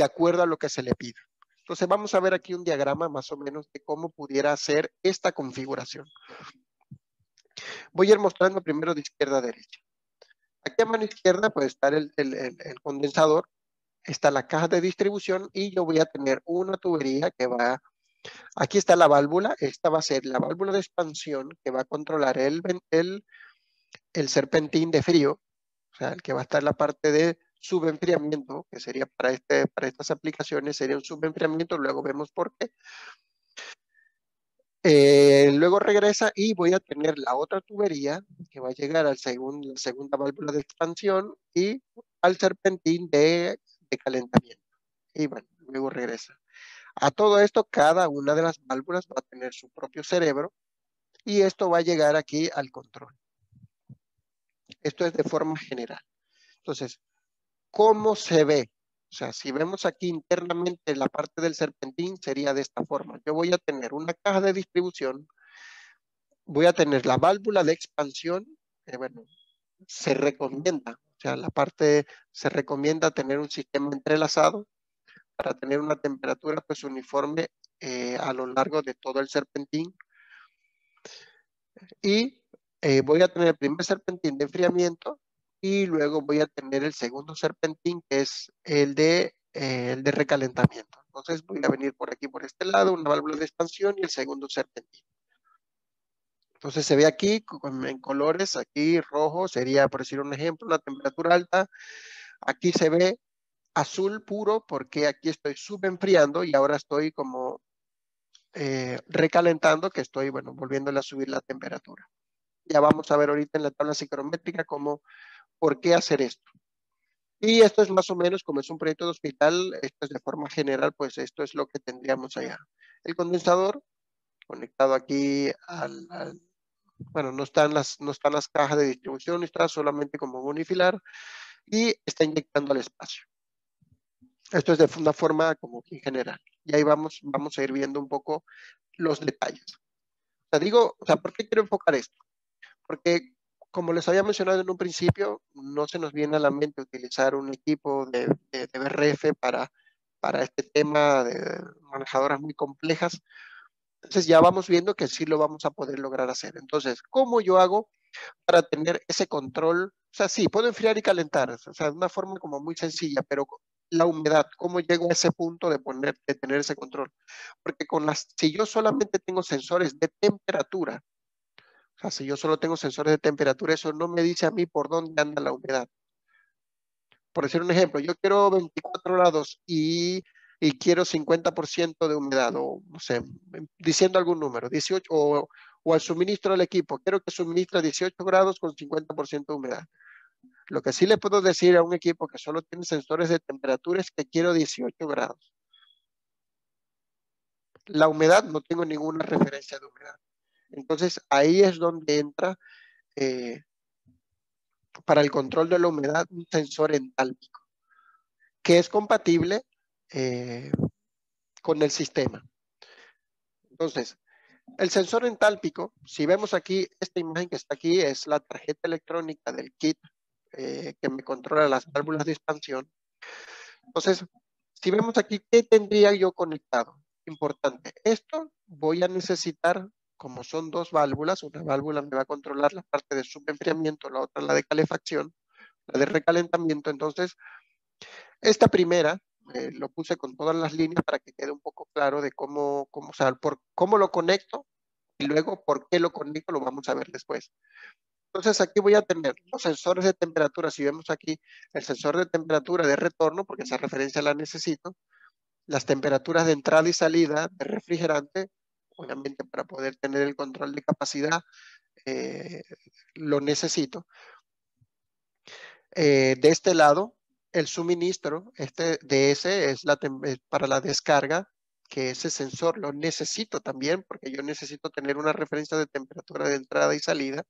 acuerdo a lo que se le pida. Entonces, vamos a ver aquí un diagrama más o menos de cómo pudiera ser esta configuración. Voy a ir mostrando primero de izquierda a derecha. Aquí a mano izquierda puede estar el condensador, está la caja de distribución y yo voy a tener una tubería que va, aquí está la válvula, esta va a ser la válvula de expansión que va a controlar el serpentín de frío, o sea, el que va a estar en la parte de subenfriamiento, que sería para estas aplicaciones, sería un subenfriamiento, luego vemos por qué. Luego regresa y voy a tener la otra tubería que va a llegar la segunda válvula de expansión y al serpentín de calentamiento. Y bueno, luego regresa. A todo esto, cada una de las válvulas va a tener su propio cerebro y esto va a llegar aquí al control. Esto es de forma general. Entonces, ¿cómo se ve? O sea, si vemos aquí internamente la parte del serpentín, sería de esta forma. Yo voy a tener una caja de distribución, voy a tener la válvula de expansión, que bueno, se recomienda, o sea, se recomienda tener un sistema entrelazado para tener una temperatura pues uniforme a lo largo de todo el serpentín. Y voy a tener el primer serpentín de enfriamiento y luego voy a tener el segundo serpentín que es el de recalentamiento. Entonces voy a venir por aquí, por este lado, una válvula de expansión y el segundo serpentín. Entonces se ve aquí en colores, aquí rojo sería, por decir un ejemplo, la temperatura alta. Aquí se ve azul puro porque aquí estoy subenfriando y ahora estoy como recalentando, que estoy, bueno, volviéndole a subir la temperatura. Ya vamos a ver ahorita en la tabla psicométrica por qué hacer esto. Y esto es más o menos como es un proyecto de hospital, esto es de forma general, pues esto es lo que tendríamos allá. El condensador conectado aquí bueno, no están las cajas de distribución, está solamente como unifilar y está inyectando al espacio. Esto es de una forma como en general. Y ahí vamos a ir viendo un poco los detalles. O sea, ¿por qué quiero enfocar esto? Porque, como les había mencionado en un principio, no se nos viene a la mente utilizar un equipo de BRF para este tema de manejadoras muy complejas. Entonces ya vamos viendo que sí lo vamos a poder lograr hacer. Entonces, ¿cómo yo hago para tener ese control? O sea, sí, puedo enfriar y calentar, o sea, de una forma como muy sencilla, pero la humedad, ¿cómo llego a ese punto de tener ese control? Porque si yo solamente tengo sensores de temperatura, o sea, si yo solo tengo sensores de temperatura, eso no me dice a mí por dónde anda la humedad. Por decir un ejemplo, yo quiero 24 grados y quiero 50% de humedad, o no sé, diciendo algún número, 18, o al suministro del equipo, quiero que suministre 18 grados con 50% de humedad. Lo que sí le puedo decir a un equipo que solo tiene sensores de temperatura es que quiero 18 grados. La humedad, no tengo ninguna referencia de humedad. Entonces, ahí es donde entra para el control de la humedad un sensor entálpico, que es compatible con el sistema. Entonces, El sensor entálpico, si vemos aquí, esta imagen que está aquí es la tarjeta electrónica del kit que me controla las válvulas de expansión. Entonces, si vemos aquí, ¿qué tendría yo conectado? Importante. Esto voy a necesitar, como son dos válvulas, una válvula me va a controlar la parte de subenfriamiento, la otra la de calefacción, la de recalentamiento. Entonces, esta primera lo puse con todas las líneas para que quede un poco claro de o sea, cómo lo conecto y luego por qué lo conecto lo vamos a ver después. Entonces aquí voy a tener los sensores de temperatura. Si vemos aquí el sensor de temperatura de retorno, porque esa referencia la necesito, las temperaturas de entrada y salida de refrigerante, obviamente para poder tener el control de capacidad lo necesito. De este lado, el suministro, de ese es para la descarga, que ese sensor lo necesito también, porque yo necesito tener una referencia de temperatura de entrada y salida.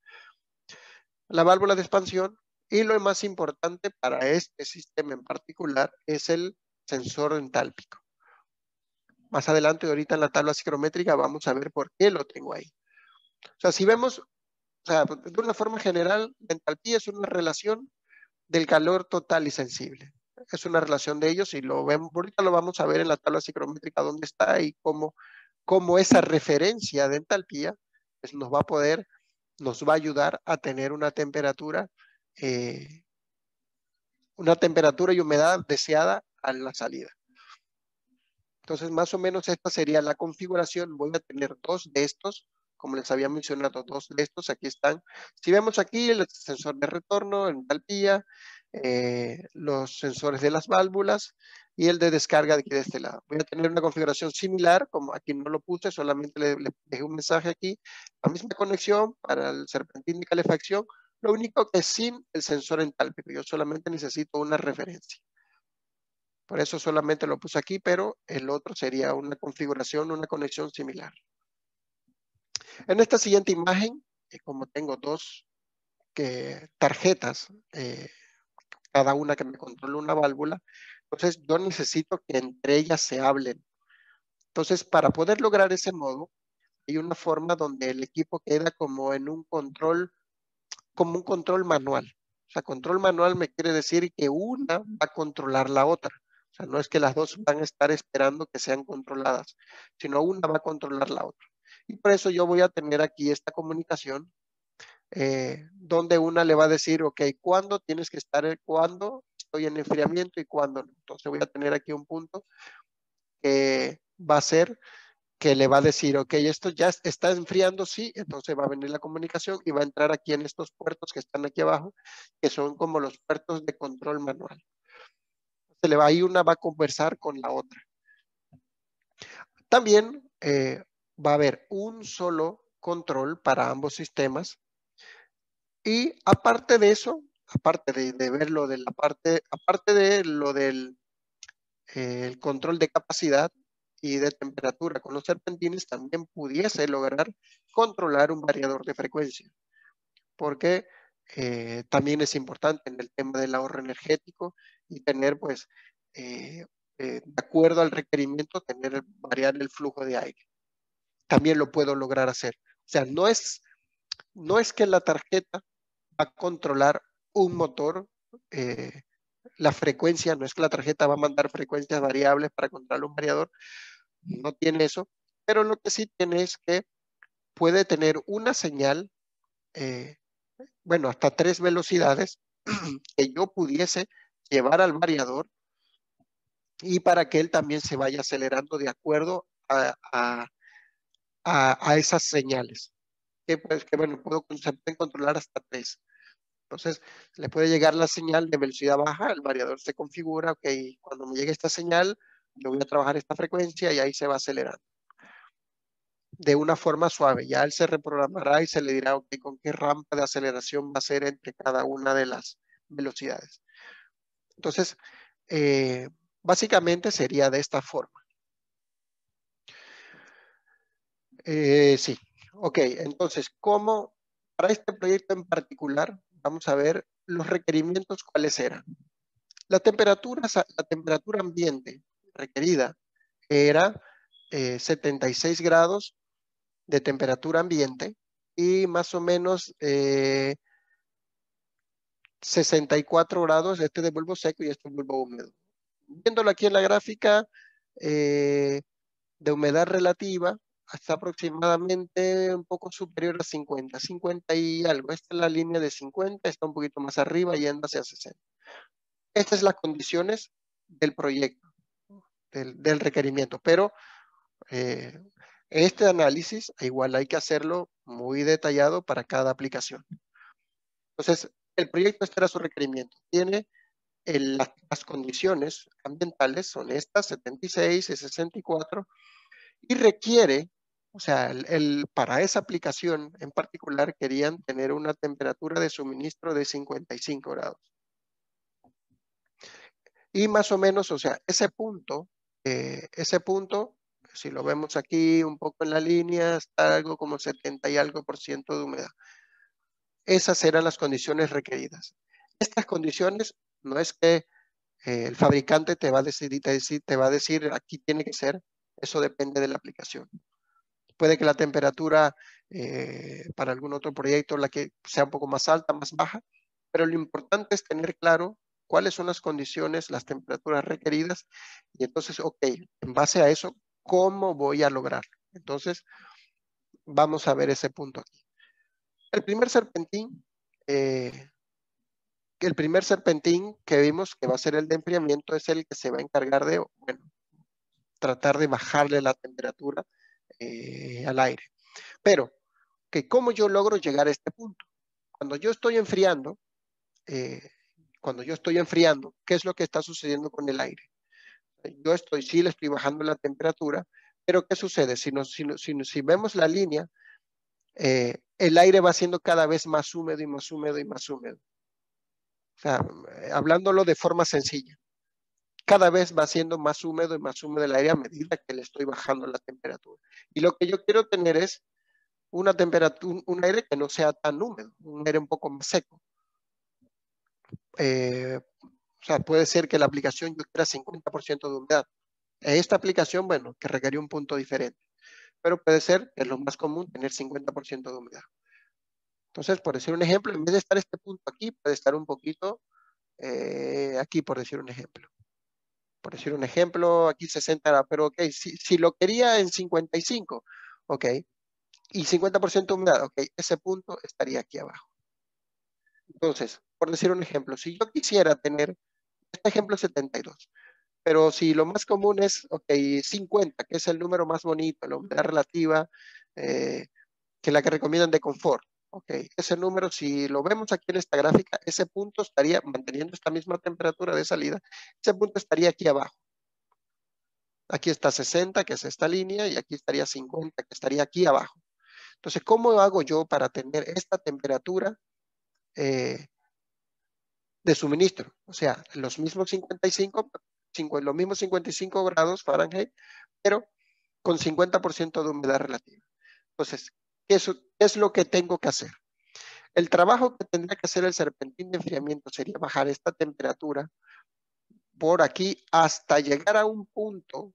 La válvula de expansión y lo más importante para este sistema en particular es el sensor entálpico. Más adelante, ahorita en la tabla psicométrica, vamos a ver por qué lo tengo ahí. O sea, si vemos, o sea, de una forma general, la entalpía es una relación del calor total y sensible. Es una relación de ellos y lo vemos, ahorita lo vamos a ver en la tabla psicométrica dónde está y cómo esa referencia de entalpía pues nos va a ayudar a tener una temperatura y humedad deseada a la salida. Entonces, más o menos esta sería la configuración. Voy a tener dos de estos, como les había mencionado, dos de estos. Aquí están. Si vemos aquí el sensor de retorno, entalpía, los sensores de las válvulas y el de descarga de aquí de este lado. Voy a tener una configuración similar, como aquí no lo puse, solamente le dejé un mensaje aquí. La misma conexión para el serpentín de calefacción, lo único que sin el sensor entálpico. Yo solamente necesito una referencia. Por eso solamente lo puse aquí, pero el otro sería una configuración, una conexión similar. En esta siguiente imagen, como tengo dos tarjetas, cada una que me controla una válvula, entonces yo necesito que entre ellas se hablen. Entonces, para poder lograr ese modo, hay una forma donde el equipo queda como en un control, como un control manual. O sea, control manual me quiere decir que una va a controlar la otra. O sea, no es que las dos van a estar esperando que sean controladas, sino una va a controlar la otra. Y por eso yo voy a tener aquí esta comunicación donde una le va a decir, ok, ¿cuándo tienes que estar, cuándo estoy en enfriamiento y cuándo no? Entonces voy a tener aquí un punto que va a ser que le va a decir, ok, esto ya está enfriando, sí, entonces va a venir la comunicación y va a entrar aquí en estos puertos que están aquí abajo, que son como los puertos de control manual. Ahí una va a conversar con la otra. También va a haber un solo control para ambos sistemas y aparte de eso, aparte de ver lo de la parte, aparte de lo del el control de capacidad y de temperatura con los serpentines, también pudiese lograr controlar un variador de frecuencia, porque también es importante en el tema del ahorro energético y tener, pues, de acuerdo al requerimiento, variar el flujo de aire. También lo puedo lograr hacer. O sea, no es que la tarjeta va a controlar un motor, la frecuencia, no es que la tarjeta va a mandar frecuencias variables para controlar un variador, no tiene eso, pero lo que sí tiene es que puede tener una señal, bueno, hasta 3 velocidades que yo pudiese llevar al variador y para que él también se vaya acelerando de acuerdo a esas señales. Bueno, se pueden controlar hasta 3. Entonces, le puede llegar la señal de velocidad baja, el variador se configura, ok, cuando me llegue esta señal, yo voy a trabajar esta frecuencia y ahí se va acelerando. De una forma suave, ya él se reprogramará y se le dirá, ok, con qué rampa de aceleración va a ser entre cada una de las velocidades. Entonces, básicamente sería de esta forma. Sí, ok, entonces, para este proyecto en particular, vamos a ver los requerimientos cuáles eran. La temperatura ambiente requerida era 76 grados de temperatura ambiente y más o menos 64 grados, este de bulbo seco y este de bulbo húmedo. Viéndolo aquí en la gráfica de humedad relativa, está aproximadamente un poco superior a 50, 50 y algo. Esta es la línea de 50, está un poquito más arriba yendo hacia 60. Estas son las condiciones del proyecto, del requerimiento, pero este análisis igual hay que hacerlo muy detallado para cada aplicación. Entonces, el proyecto este era su requerimiento. Tiene las condiciones ambientales, son estas, 76 y 64, y requiere, o sea, para esa aplicación en particular querían tener una temperatura de suministro de 55 grados. Y más o menos, o sea, ese punto, si lo vemos aquí un poco en la línea, está algo como 70 y algo por ciento de humedad. Esas eran las condiciones requeridas. Estas condiciones no es que el fabricante te va a decir aquí tiene que ser, eso depende de la aplicación. Puede que la temperatura para algún otro proyecto la que sea un poco más alta, más baja, pero lo importante es tener claro cuáles son las condiciones, las temperaturas requeridas y entonces, ok, en base a eso, ¿cómo voy a lograrlo? Entonces, vamos a ver ese punto aquí. El primer serpentín que vimos que va a ser el de enfriamiento es el que se va a encargar de, bueno, tratar de bajarle la temperatura al aire. Pero, ¿cómo yo logro llegar a este punto? Cuando yo estoy enfriando, ¿qué es lo que está sucediendo con el aire? Sí le estoy bajando la temperatura, pero ¿qué sucede? Si vemos la línea, el aire va siendo cada vez más húmedo y más húmedo y más húmedo. O sea, hablándolo de forma sencilla, cada vez va siendo más húmedo y más húmedo el aire a medida que le estoy bajando la temperatura. Y lo que yo quiero tener es una temperatura, un aire que no sea tan húmedo, un aire un poco más seco. O sea, puede ser que la aplicación yo quiera 50% de humedad. Esta aplicación, bueno, que requería un punto diferente, pero puede ser, que es lo más común, tener 50% de humedad. Entonces, por decir un ejemplo, en vez de estar este punto aquí, puede estar un poquito aquí, por decir un ejemplo. Por decir un ejemplo, aquí 60, pero ok, si lo quería en 55, ok, y 50% de humedad, ok, ese punto estaría aquí abajo. Entonces, por decir un ejemplo, si yo quisiera tener, este ejemplo es 72, pero si lo más común es, ok, 50, que es el número más bonito, la humedad relativa, que la que recomiendan de confort, ok, ese número, si lo vemos aquí en esta gráfica, ese punto estaría manteniendo esta misma temperatura de salida, ese punto estaría aquí abajo. Aquí está 60, que es esta línea, y aquí estaría 50, que estaría aquí abajo. Entonces, ¿cómo hago yo para tener esta temperatura de suministro? O sea, los mismos 55 grados Fahrenheit, pero con 50% de humedad relativa. Entonces, ¿qué es lo que tengo que hacer? El trabajo que tendría que hacer el serpentín de enfriamiento sería bajar esta temperatura por aquí hasta llegar a un punto.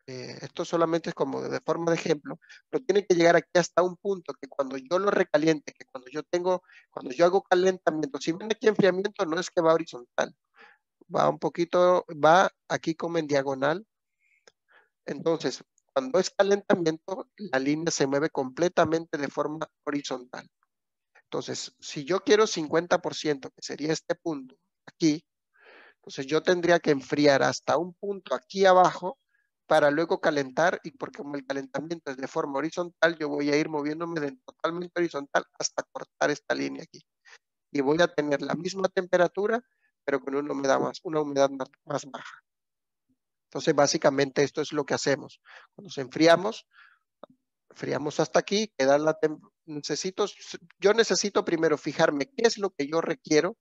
Esto solamente es como de forma de ejemplo, pero tiene que llegar aquí hasta un punto que cuando yo lo recaliente, que cuando yo hago calentamiento, si ven aquí enfriamiento, no es que va horizontal, va aquí como en diagonal. Entonces, cuando es calentamiento, la línea se mueve completamente de forma horizontal. Entonces, si yo quiero 50%, que sería este punto aquí, entonces yo tendría que enfriar hasta un punto aquí abajo para luego calentar, y porque como el calentamiento es de forma horizontal, yo voy a ir moviéndome totalmente horizontal hasta cortar esta línea aquí. Y voy a tener la misma temperatura, pero con una humedad más baja. Entonces, básicamente esto es lo que hacemos. Cuando enfriamos hasta aquí, yo necesito primero fijarme qué es lo que yo requiero,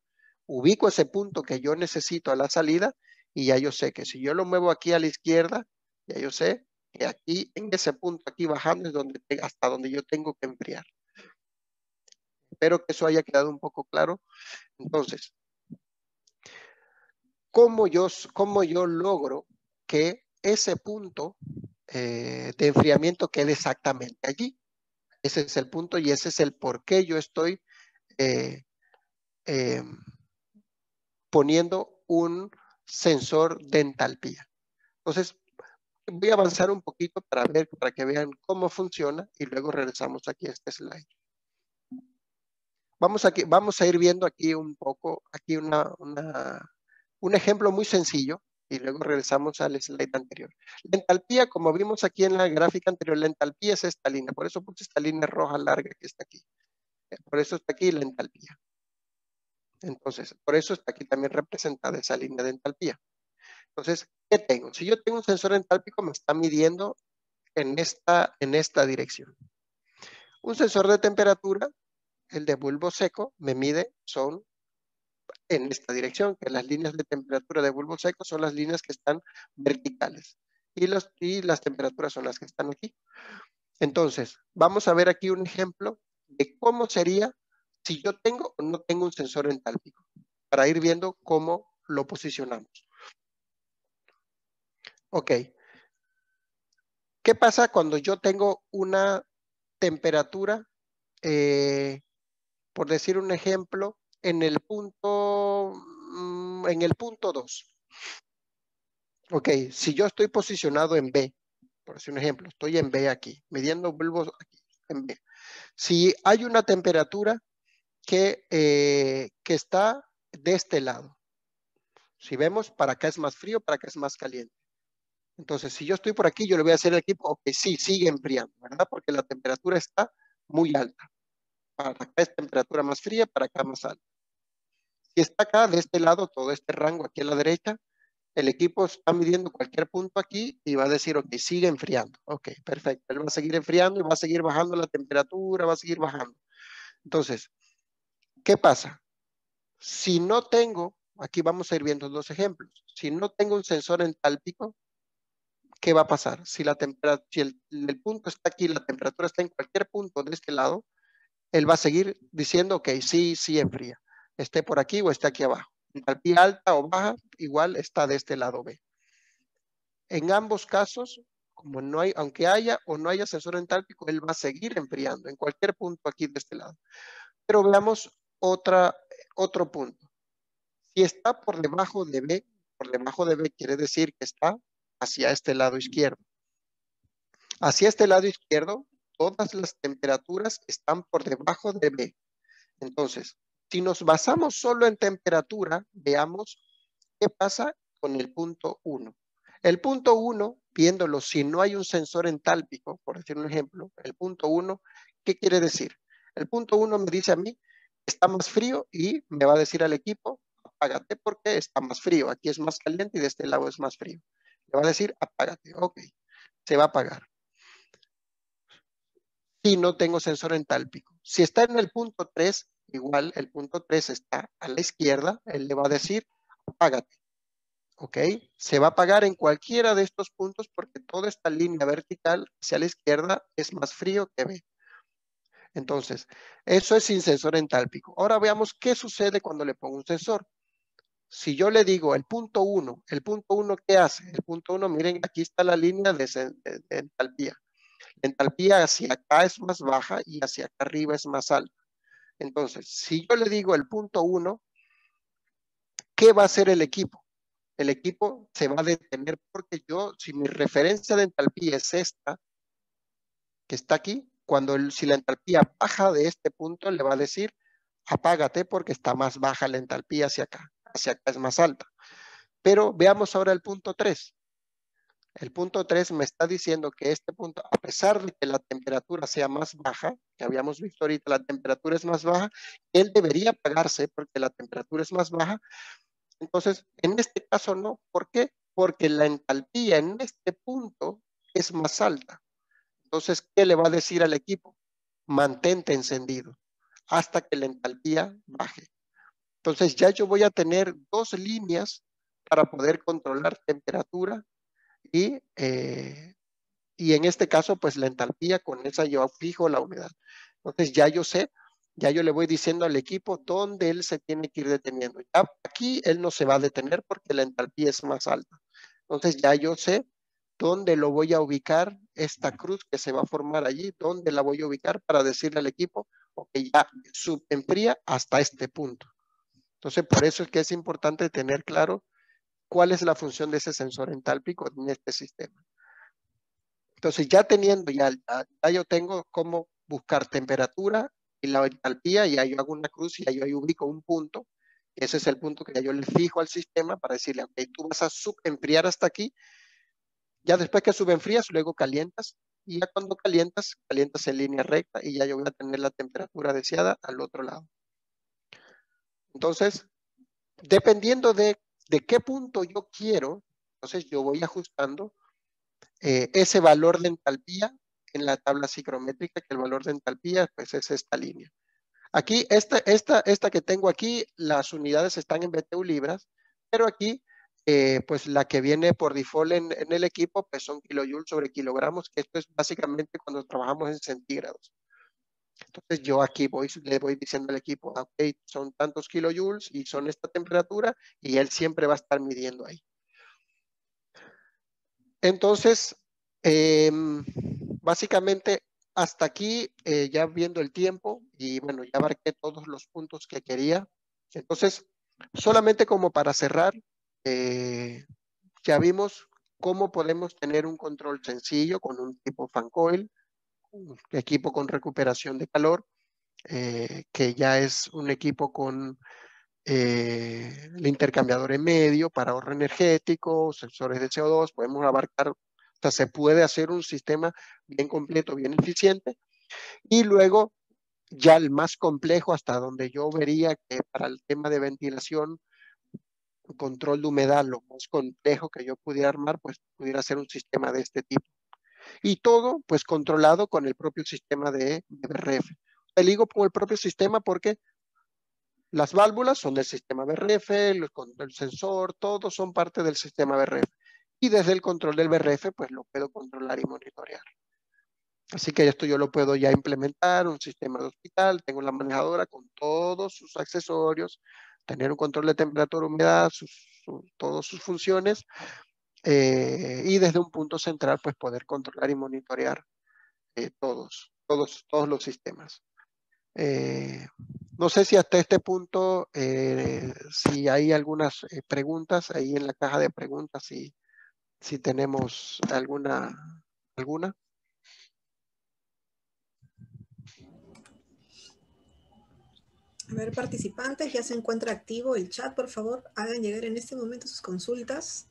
ubico ese punto que yo necesito a la salida y ya yo sé que si yo lo muevo aquí a la izquierda, ya yo sé que aquí, en ese punto aquí bajando es hasta donde yo tengo que enfriar. Espero que eso haya quedado un poco claro. Entonces, ¿cómo yo logro que ese punto de enfriamiento quede exactamente allí? Ese es el punto y ese es el por qué yo estoy poniendo un sensor de entalpía. Entonces, voy a avanzar un poquito para que vean cómo funciona y luego regresamos aquí a este slide. Vamos a ir viendo aquí un poco, aquí un ejemplo muy sencillo y luego regresamos al slide anterior. La entalpía, como vimos aquí en la gráfica anterior, la entalpía es esta línea, por eso puse esta línea roja larga que está aquí. Por eso está aquí la entalpía. Entonces, por eso está aquí también representada esa línea de entalpía. Entonces, ¿qué tengo? Si yo tengo un sensor entálpico, me está midiendo en esta dirección. Un sensor de temperatura, el de bulbo seco, me mide, son en esta dirección, que las líneas de temperatura de bulbo seco son las líneas que están verticales. Y las temperaturas son las que están aquí. Entonces, vamos a ver aquí un ejemplo de cómo sería si yo tengo o no tengo un sensor entálpico, para ir viendo cómo lo posicionamos. Ok. ¿Qué pasa cuando yo tengo una temperatura, por decir un ejemplo, en el punto 2? Ok, si yo estoy posicionado en B, por decir un ejemplo, estoy en B aquí, midiendo bulbos aquí, en B. Si hay una temperatura que está de este lado, si vemos, para acá es más frío, para acá es más caliente. Entonces, si yo estoy por aquí, yo le voy a hacer al equipo, ok, sí, sigue enfriando, ¿verdad? Porque la temperatura está muy alta. Para acá es temperatura más fría, para acá más alta. Si está acá, de este lado, todo este rango aquí a la derecha, el equipo está midiendo cualquier punto aquí y va a decir, ok, sigue enfriando. Ok, perfecto. Él va a seguir enfriando y va a seguir bajando la temperatura, va a seguir bajando. Entonces, ¿qué pasa? Si no tengo, aquí vamos a ir viendo dos ejemplos. Si no tengo un sensor entálpico, ¿qué va a pasar? Si el punto está aquí, la temperatura está en cualquier punto de este lado, él va a seguir diciendo, ok, sí, sí enfría. Esté por aquí o esté aquí abajo. Entalpía alta o baja, igual está de este lado B. En ambos casos, como no hay, aunque haya o no haya sensor entálpico, él va a seguir enfriando en cualquier punto aquí de este lado. Pero veamos otro punto. Si está por debajo de B quiere decir que está hacia este lado izquierdo. Hacia este lado izquierdo, todas las temperaturas están por debajo de B. Entonces, si nos basamos solo en temperatura, veamos qué pasa con el punto 1. El punto 1, viéndolo, si no hay un sensor entálpico, por decir un ejemplo, el punto 1, ¿qué quiere decir? El punto 1 me dice a mí, está más frío y me va a decir al equipo, apágate porque está más frío. Aquí es más caliente y de este lado es más frío. Le va a decir, apágate. Ok, se va a apagar. Si no tengo sensor entálpico. Si está en el punto 3, igual el punto 3 está a la izquierda, él le va a decir, apágate. ¿Ok? Se va a apagar en cualquiera de estos puntos porque toda esta línea vertical hacia la izquierda es más frío que B. Entonces, eso es sin sensor entálpico. Ahora veamos qué sucede cuando le pongo un sensor. Si yo le digo el punto 1, ¿qué hace? El punto 1, miren, aquí está la línea de entalpía. La entalpía hacia acá es más baja y hacia acá arriba es más alta. Entonces, si yo le digo el punto 1, ¿qué va a hacer el equipo? El equipo se va a detener porque si mi referencia de entalpía es esta, que está aquí, si la entalpía baja de este punto, le va a decir, apágate porque está más baja la entalpía hacia acá es más alta. Pero veamos ahora el punto 3. El punto 3 me está diciendo que este punto, a pesar de que la temperatura sea más baja, que habíamos visto ahorita, la temperatura es más baja, él debería apagarse porque la temperatura es más baja. Entonces, en este caso no. ¿Por qué? Porque la entalpía en este punto es más alta. Entonces, ¿qué le va a decir al equipo? Mantente encendido hasta que la entalpía baje. Entonces, ya yo voy a tener dos líneas para poder controlar temperatura y en este caso, pues la entalpía, con esa yo fijo la humedad. Entonces, ya yo sé, ya yo le voy diciendo al equipo dónde él se tiene que ir deteniendo. Ya aquí él no se va a detener porque la entalpía es más alta. Entonces, ya yo sé ¿dónde lo voy a ubicar? Esta cruz que se va a formar allí, ¿dónde la voy a ubicar para decirle al equipo, ok, ya subenfría hasta este punto? Entonces, por eso es que es importante tener claro cuál es la función de ese sensor entálpico en este sistema. Entonces, ya teniendo, ya yo tengo cómo buscar temperatura y la entalpía, y ya yo hago una cruz y ya yo ahí ubico un punto. Ese es el punto que ya yo le fijo al sistema para decirle, ok, tú vas a subenfriar hasta aquí. Ya después que subenfrías, luego calientas. Y ya cuando calientas, calientas en línea recta y ya yo voy a tener la temperatura deseada al otro lado. Entonces, dependiendo de qué punto yo quiero, entonces yo voy ajustando ese valor de entalpía en la tabla psicométrica, que el valor de entalpía pues es esta línea. Aquí, esta que tengo aquí, las unidades están en BTU libras, pero aquí, pues la que viene por default en el equipo, pues son kilojoules sobre kilogramos, que esto es básicamente cuando trabajamos en centígrados. Entonces yo aquí le voy diciendo al equipo, ok, son tantos kilojoules y son esta temperatura, y él siempre va a estar midiendo ahí. Entonces, básicamente hasta aquí, ya viendo el tiempo, y bueno, ya abarqué todos los puntos que quería. Entonces, solamente como para cerrar, ya vimos cómo podemos tener un control sencillo con un tipo fan coil, un equipo con recuperación de calor, que ya es un equipo con el intercambiador en medio para ahorro energético, sensores de CO2, podemos abarcar, o sea, se puede hacer un sistema bien completo, bien eficiente. Y luego ya el más complejo, hasta donde yo vería que para el tema de ventilación, control de humedad, lo más complejo que yo pudiera armar, pues pudiera ser un sistema de este tipo. Y todo, pues controlado con el propio sistema de BRF. Te digo con el propio sistema porque las válvulas son del sistema BRF, el sensor, todos son parte del sistema BRF. Y desde el control del BRF, pues lo puedo controlar y monitorear. Así que esto yo lo puedo ya implementar, un sistema de hospital, tengo la manejadora con todos sus accesorios, tener un control de temperatura, humedad, todas sus funciones, y desde un punto central, pues poder controlar y monitorear todos los sistemas. No sé si hasta este punto, si hay algunas preguntas ahí en la caja de preguntas, si tenemos alguna. A ver, participantes, ya se encuentra activo el chat, por favor, hagan llegar en este momento sus consultas.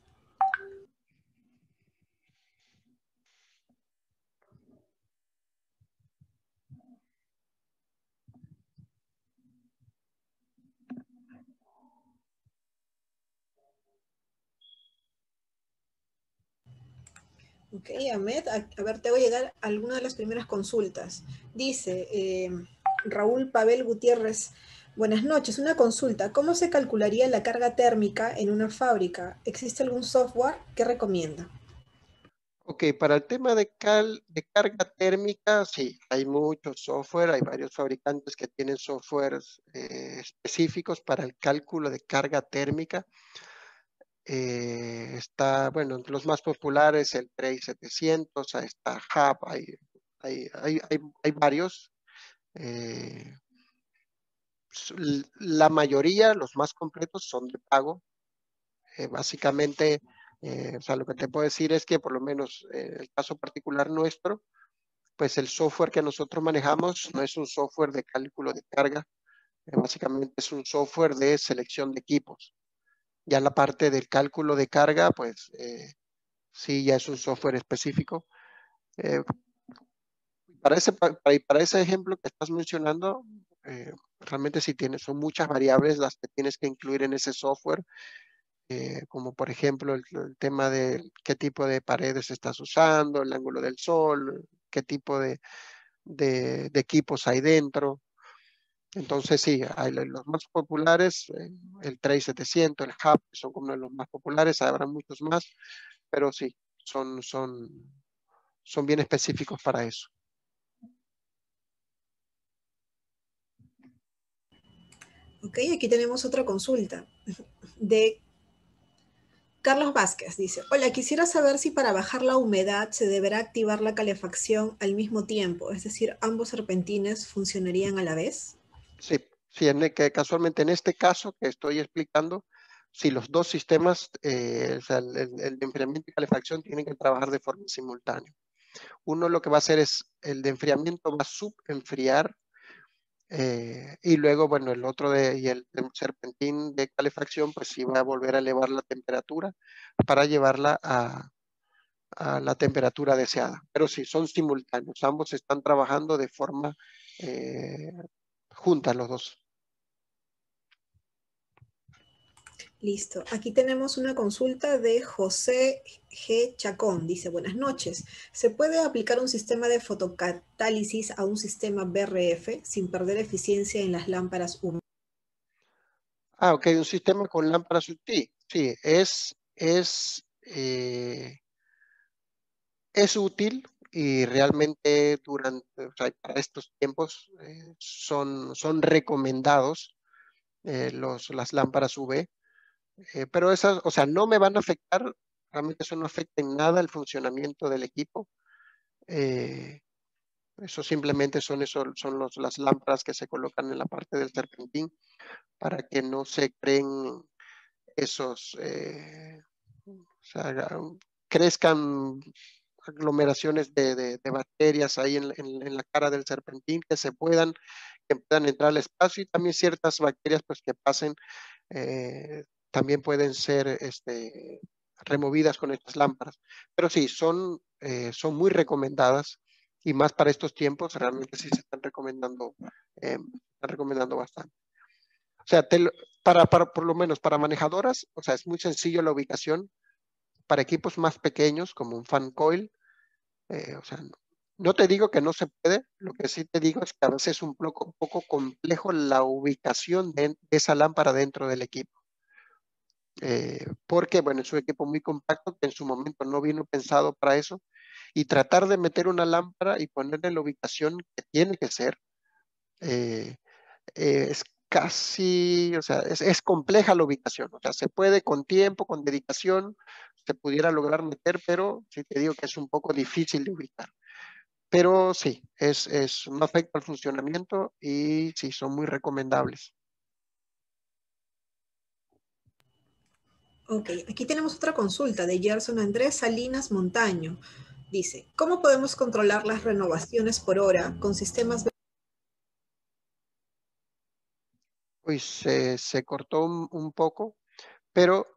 Ok, Ahmed, a ver, te voy a llegar a alguna de las primeras consultas. Dice Raúl Pavel Gutiérrez, buenas noches, una consulta. ¿Cómo se calcularía la carga térmica en una fábrica? ¿Existe algún software que recomienda? Ok, para el tema de carga térmica, sí, hay mucho software, hay varios fabricantes que tienen softwares específicos para el cálculo de carga térmica. Está, bueno, entre los más populares, el Trace 700, ahí está Hub, hay varios. Eh, la mayoría, los más completos, son de pago. Básicamente, o sea, lo que te puedo decir es que por lo menos el caso particular nuestro, pues el software que nosotros manejamos no es un software de cálculo de carga, básicamente es un software de selección de equipos. Ya la parte del cálculo de carga, pues sí, ya es un software específico. Para ese ejemplo que estás mencionando, realmente sí son muchas variables las que tienes que incluir en ese software, como por ejemplo el tema de qué tipo de paredes estás usando, el ángulo del sol, qué tipo de equipos hay dentro. Entonces sí, hay los más populares, el Trace 700, el Hub, son como los más populares, habrá muchos más, pero sí, son bien específicos para eso. Ok, aquí tenemos otra consulta de Carlos Vázquez dice, hola, quisiera saber si para bajar la humedad se deberá activar la calefacción al mismo tiempo, es decir, ambos serpentines funcionarían a la vez. Sí, sí, que casualmente en este caso que estoy explicando, si los dos sistemas, o sea, el de enfriamiento y calefacción tienen que trabajar de forma simultánea. Uno lo que va a hacer es, el de enfriamiento va a subenfriar y luego, bueno, el otro y el serpentín de calefacción, pues sí va a volver a elevar la temperatura para llevarla a la temperatura deseada. Pero sí, son simultáneos, ambos están trabajando de forma juntas los dos. Listo. Aquí tenemos una consulta de José G. Chacón. Dice, buenas noches. ¿Se puede aplicar un sistema de fotocatálisis a un sistema BRF sin perder eficiencia en las lámparas UV? Ah, ok, un sistema con lámparas UV. Sí, es útil y realmente durante, o sea, para estos tiempos son recomendados las lámparas UV, pero esas, o sea, no me van a afectar, realmente eso no afecta en nada el funcionamiento del equipo. Eh, Eso simplemente son las lámparas que se colocan en la parte del serpentín para que no se creen esos, o sea, crezcan aglomeraciones de bacterias ahí en la cara del serpentín que puedan entrar al espacio y también ciertas bacterias pues que pasen también pueden ser removidas con estas lámparas. Pero sí, son muy recomendadas y más para estos tiempos realmente sí se están recomendando bastante. O sea, por lo menos para manejadoras, o sea, es muy sencillo la ubicación. Para equipos más pequeños, como un fan coil, o sea, no te digo que no se puede, lo que sí te digo es que a veces es un poco complejo la ubicación de esa lámpara dentro del equipo. Porque, bueno, es un equipo muy compacto que en su momento no vino pensado para eso. Y tratar de meter una lámpara y ponerle la ubicación que tiene que ser, eh, es casi, o sea, es compleja la ubicación. O sea, se puede con tiempo, con dedicación, se pudiera lograr meter, pero sí te digo que es un poco difícil de ubicar. Pero sí, no afecta al funcionamiento y sí, son muy recomendables. Ok, aquí tenemos otra consulta de Gerson Andrés Salinas Montaño. Dice, ¿cómo podemos controlar las renovaciones por hora con sistemas? Pues se cortó un poco, pero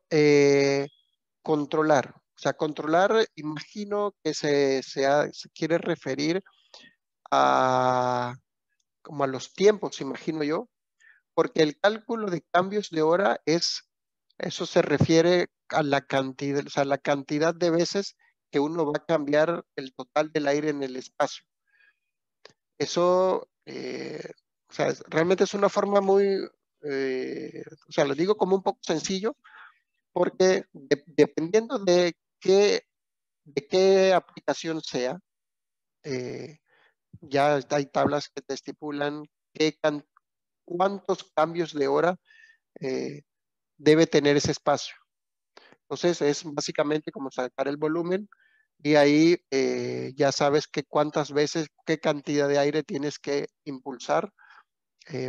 controlar. O sea, controlar, imagino que se quiere referir a como a los tiempos, imagino yo, porque el cálculo de cambios de hora eso se refiere a la cantidad, o sea, la cantidad de veces que uno va a cambiar el total del aire en el espacio. Eso, o sea, realmente es una forma o sea, lo digo como un poco sencillo, porque dependiendo de qué aplicación sea, eh, ya hay tablas que te estipulan cuántos cambios de hora eh, debe tener ese espacio. Entonces es básicamente como sacar el volumen y ahí ya sabes cuántas veces, qué cantidad de aire tienes que impulsar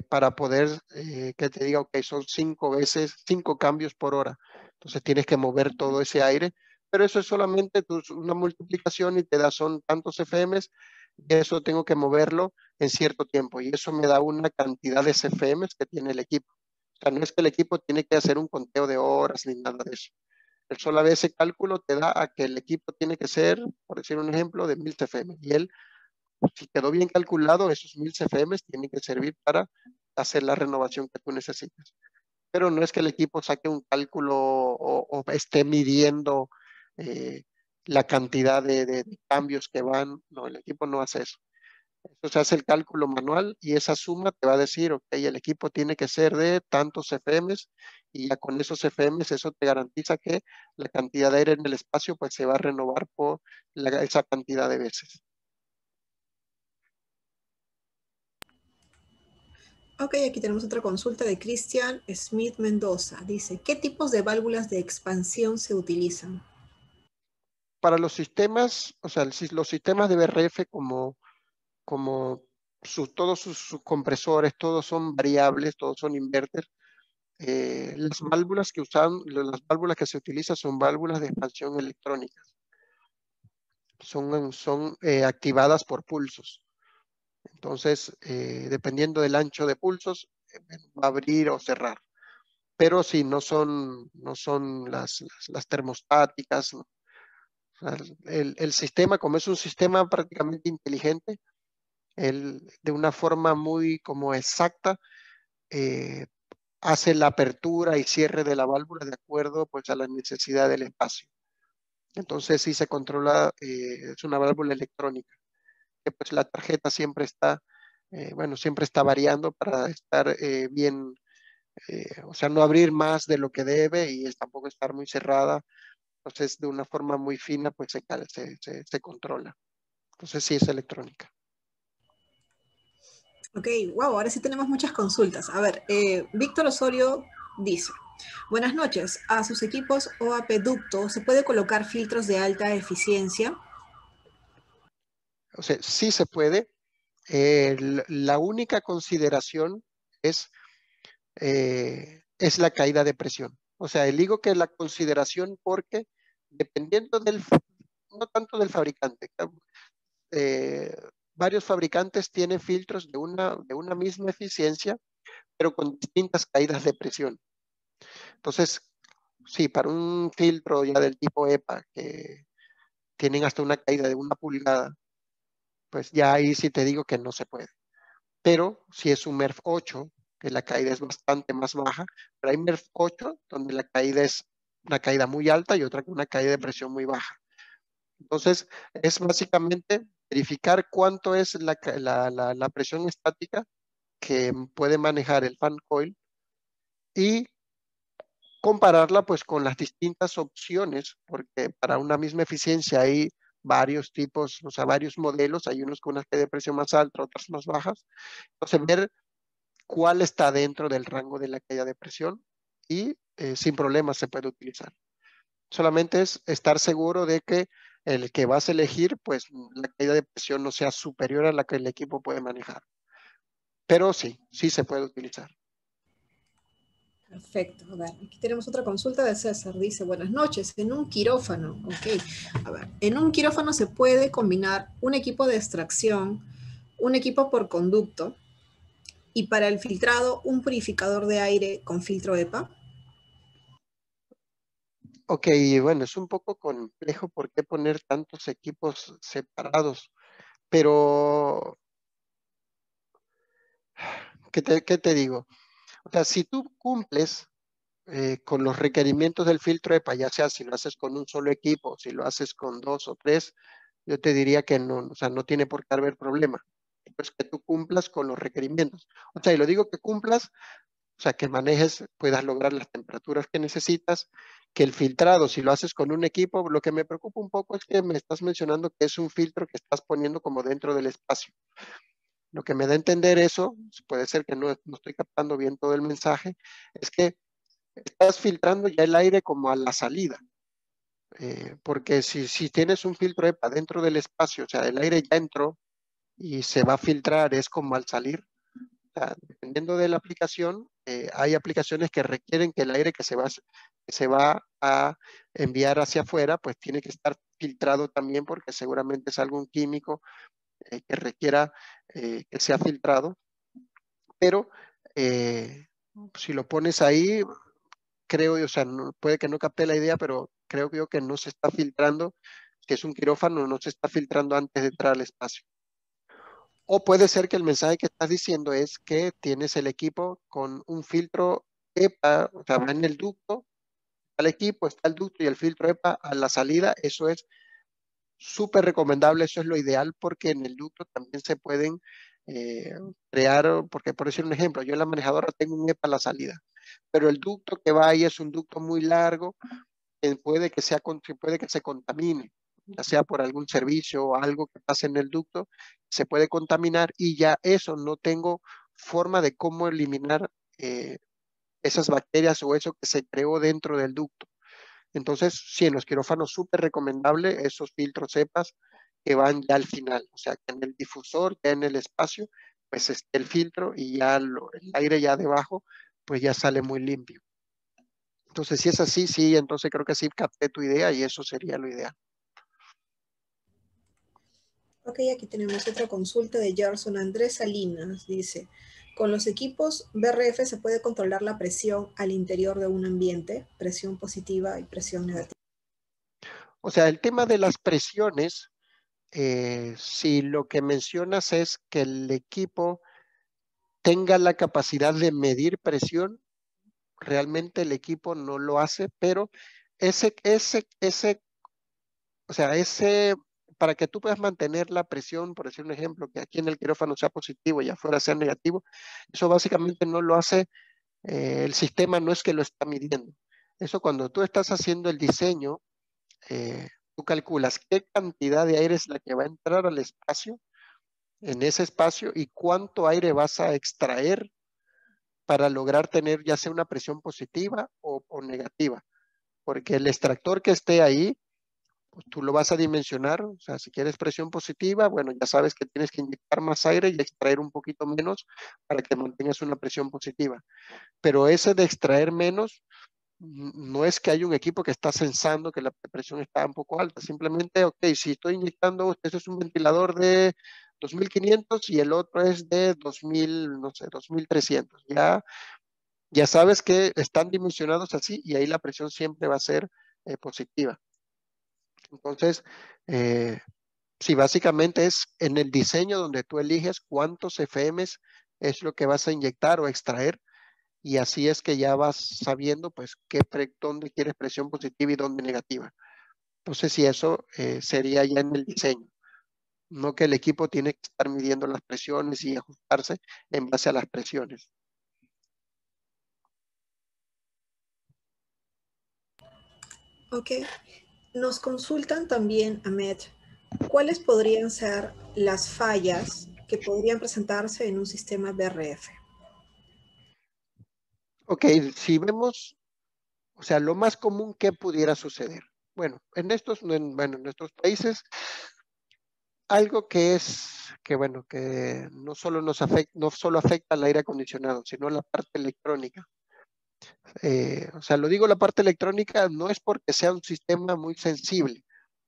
para poder que te diga, ok, son 5 cambios por hora. Entonces tienes que mover todo ese aire, pero eso es solamente una multiplicación y te da, son tantos FMs, y eso tengo que moverlo en cierto tiempo, y eso me da una cantidad de CFMs que tiene el equipo. O sea, no es que el equipo tiene que hacer un conteo de horas ni nada de eso. El solo ese cálculo te da a que el equipo tiene que ser, por decir un ejemplo, de 1000 CFM. Y él, si quedó bien calculado, esos 1000 CFMs tienen que servir para hacer la renovación que tú necesitas. Pero no es que el equipo saque un cálculo o esté midiendo eh, la cantidad de cambios que van. No, el equipo no hace eso. Eso se hace el cálculo manual y esa suma te va a decir, ok, el equipo tiene que ser de tantos FMs y ya con esos FMs eso te garantiza que la cantidad de aire en el espacio pues se va a renovar por esa cantidad de veces. Ok, aquí tenemos otra consulta de Christian Smith Mendoza. Dice, ¿qué tipos de válvulas de expansión se utilizan? Para los sistemas, o sea, los sistemas de BRF como todos sus compresores, todos son variables, todos son inverter. Las válvulas las válvulas que se utilizan son válvulas de expansión electrónica. Son activadas por pulsos. Entonces, dependiendo del ancho de pulsos, va a abrir o cerrar. Pero sí, no son las termostáticas, ¿no? O sea, el sistema, como es un sistema prácticamente inteligente, de una forma muy como exacta, eh, hace la apertura y cierre de la válvula de acuerdo pues a la necesidad del espacio. Entonces sí se controla, es una válvula electrónica, que pues la tarjeta siempre está, bueno, siempre está variando para estar bien, o sea, no abrir más de lo que debe y tampoco estar muy cerrada. Entonces de una forma muy fina pues se controla. Entonces sí es electrónica. Ok, wow, ahora sí tenemos muchas consultas. A ver, Víctor Osorio dice, buenas noches, a sus equipos OAP Ducto se puede colocar filtros de alta eficiencia. O sea, sí se puede. La única consideración es la caída de presión. O sea, digo que la consideración porque dependiendo no tanto del fabricante, eh, varios fabricantes tienen filtros de una misma eficiencia, pero con distintas caídas de presión. Entonces, sí, para un filtro ya del tipo EPA, que tienen hasta una caída de 1 pulgada, pues ya ahí sí te digo que no se puede. Pero si es un MERV 8, que la caída es bastante más baja, pero hay MERV 8 donde la caída es una caída muy alta y otra con una caída de presión muy baja. Entonces, es básicamente verificar cuánto es la presión estática que puede manejar el fan coil y compararla pues con las distintas opciones, porque para una misma eficiencia hay varios tipos, o sea, varios modelos, hay unos con una caída de presión más alta, otras más bajas. Entonces, ver cuál está dentro del rango de la caída de presión y sin problemas se puede utilizar. Solamente es estar seguro de que el que vas a elegir, pues la caída de presión no sea superior a la que el equipo puede manejar. Pero sí, sí se puede utilizar. Perfecto, a ver, aquí tenemos otra consulta de César. Dice, buenas noches, en un quirófano, ok, a ver, en un quirófano se puede combinar un equipo de extracción, un equipo por conducto y para el filtrado un purificador de aire con filtro EPA. Ok, bueno, es un poco complejo por qué poner tantos equipos separados, pero ¿qué te digo? O sea, si tú cumples con los requerimientos del filtro EPA, ya sea si lo haces con un solo equipo, si lo haces con 2 o 3, yo te diría que no, o sea, no tiene por qué haber problema. Pues que tú cumplas con los requerimientos. O sea, y lo digo que cumplas, o sea, que manejes, puedas lograr las temperaturas que necesitas, que el filtrado, si lo haces con un equipo, lo que me preocupa un poco es que me estás mencionando que es un filtro que estás poniendo como dentro del espacio. Lo que me da a entender eso, puede ser que no estoy captando bien todo el mensaje, es que estás filtrando ya el aire como a la salida. Porque si tienes un filtro EPA dentro del espacio, o sea, el aire ya entró y se va a filtrar, es como al salir. O sea, dependiendo de la aplicación, hay aplicaciones que requieren que el aire que se va a enviar hacia afuera, pues tiene que estar filtrado también porque seguramente es algún químico que requiera que sea filtrado. Pero si lo pones ahí, creo, o sea, puede que no capte la idea, pero creo yo que no se está filtrando, que es un quirófano, no se está filtrando antes de entrar al espacio. O puede ser que el mensaje que estás diciendo es que tienes el equipo con un filtro EPA, o sea, va en el ducto, al equipo, está el ducto y el filtro EPA a la salida. Eso es súper recomendable, eso es lo ideal porque en el ducto también se pueden eh, crear, porque por decir un ejemplo, yo en la manejadora tengo un EPA a la salida, pero el ducto que va ahí es un ducto muy largo, puede que se contamine, ya sea por algún servicio o algo que pase en el ducto, se puede contaminar y ya eso no tengo forma de cómo eliminar esas bacterias o eso que se creó dentro del ducto. Entonces, sí, en los quirófanos súper recomendable esos filtros cepas que van ya al final, o sea, que en el difusor, ya en el espacio, pues esté el filtro y ya el aire ya debajo, pues ya sale muy limpio. Entonces, si es así, sí, entonces creo que sí capté tu idea y eso sería lo ideal. Ok, aquí tenemos otra consulta de Gerson Andrés Salinas. Dice, con los equipos BRF se puede controlar la presión al interior de un ambiente, presión positiva y presión negativa. O sea, el tema de las presiones, si lo que mencionas es que el equipo tenga la capacidad de medir presión, realmente el equipo no lo hace, pero o sea, para que tú puedas mantener la presión, por decir un ejemplo, que aquí en el quirófano sea positivo y afuera sea negativo, eso básicamente no lo hace, el sistema no es que lo está midiendo. Eso cuando tú estás haciendo el diseño, tú calculas qué cantidad de aire es la que va a entrar al espacio, en ese espacio, y cuánto aire vas a extraer para lograr tener ya sea una presión positiva o negativa. Porque el extractor que esté ahí, pues tú lo vas a dimensionar, o sea, si quieres presión positiva, bueno, ya sabes que tienes que inyectar más aire y extraer un poquito menos para que mantengas una presión positiva. Pero ese de extraer menos, no es que hay un equipo que está censando que la presión está un poco alta, simplemente, ok, si estoy inyectando, este es un ventilador de 2500 y el otro es de 2000, no sé, 2300. Ya sabes que están dimensionados así y ahí la presión siempre va a ser positiva. Entonces, sí, básicamente es en el diseño donde tú eliges cuántos FMs es lo que vas a inyectar o extraer y así es que ya vas sabiendo pues dónde quieres presión positiva y dónde negativa. Entonces, sí, eso sería ya en el diseño, no que el equipo tiene que estar midiendo las presiones y ajustarse en base a las presiones. Ok, nos consultan también, Ahmed, ¿cuáles podrían ser las fallas que podrían presentarse en un sistema BRF? Ok, si vemos, o sea, lo más común que pudiera suceder. Bueno, en nuestros países, algo que bueno, que no solo no solo afecta al aire acondicionado, sino la parte electrónica. O sea, lo digo la parte electrónica no es porque sea un sistema muy sensible,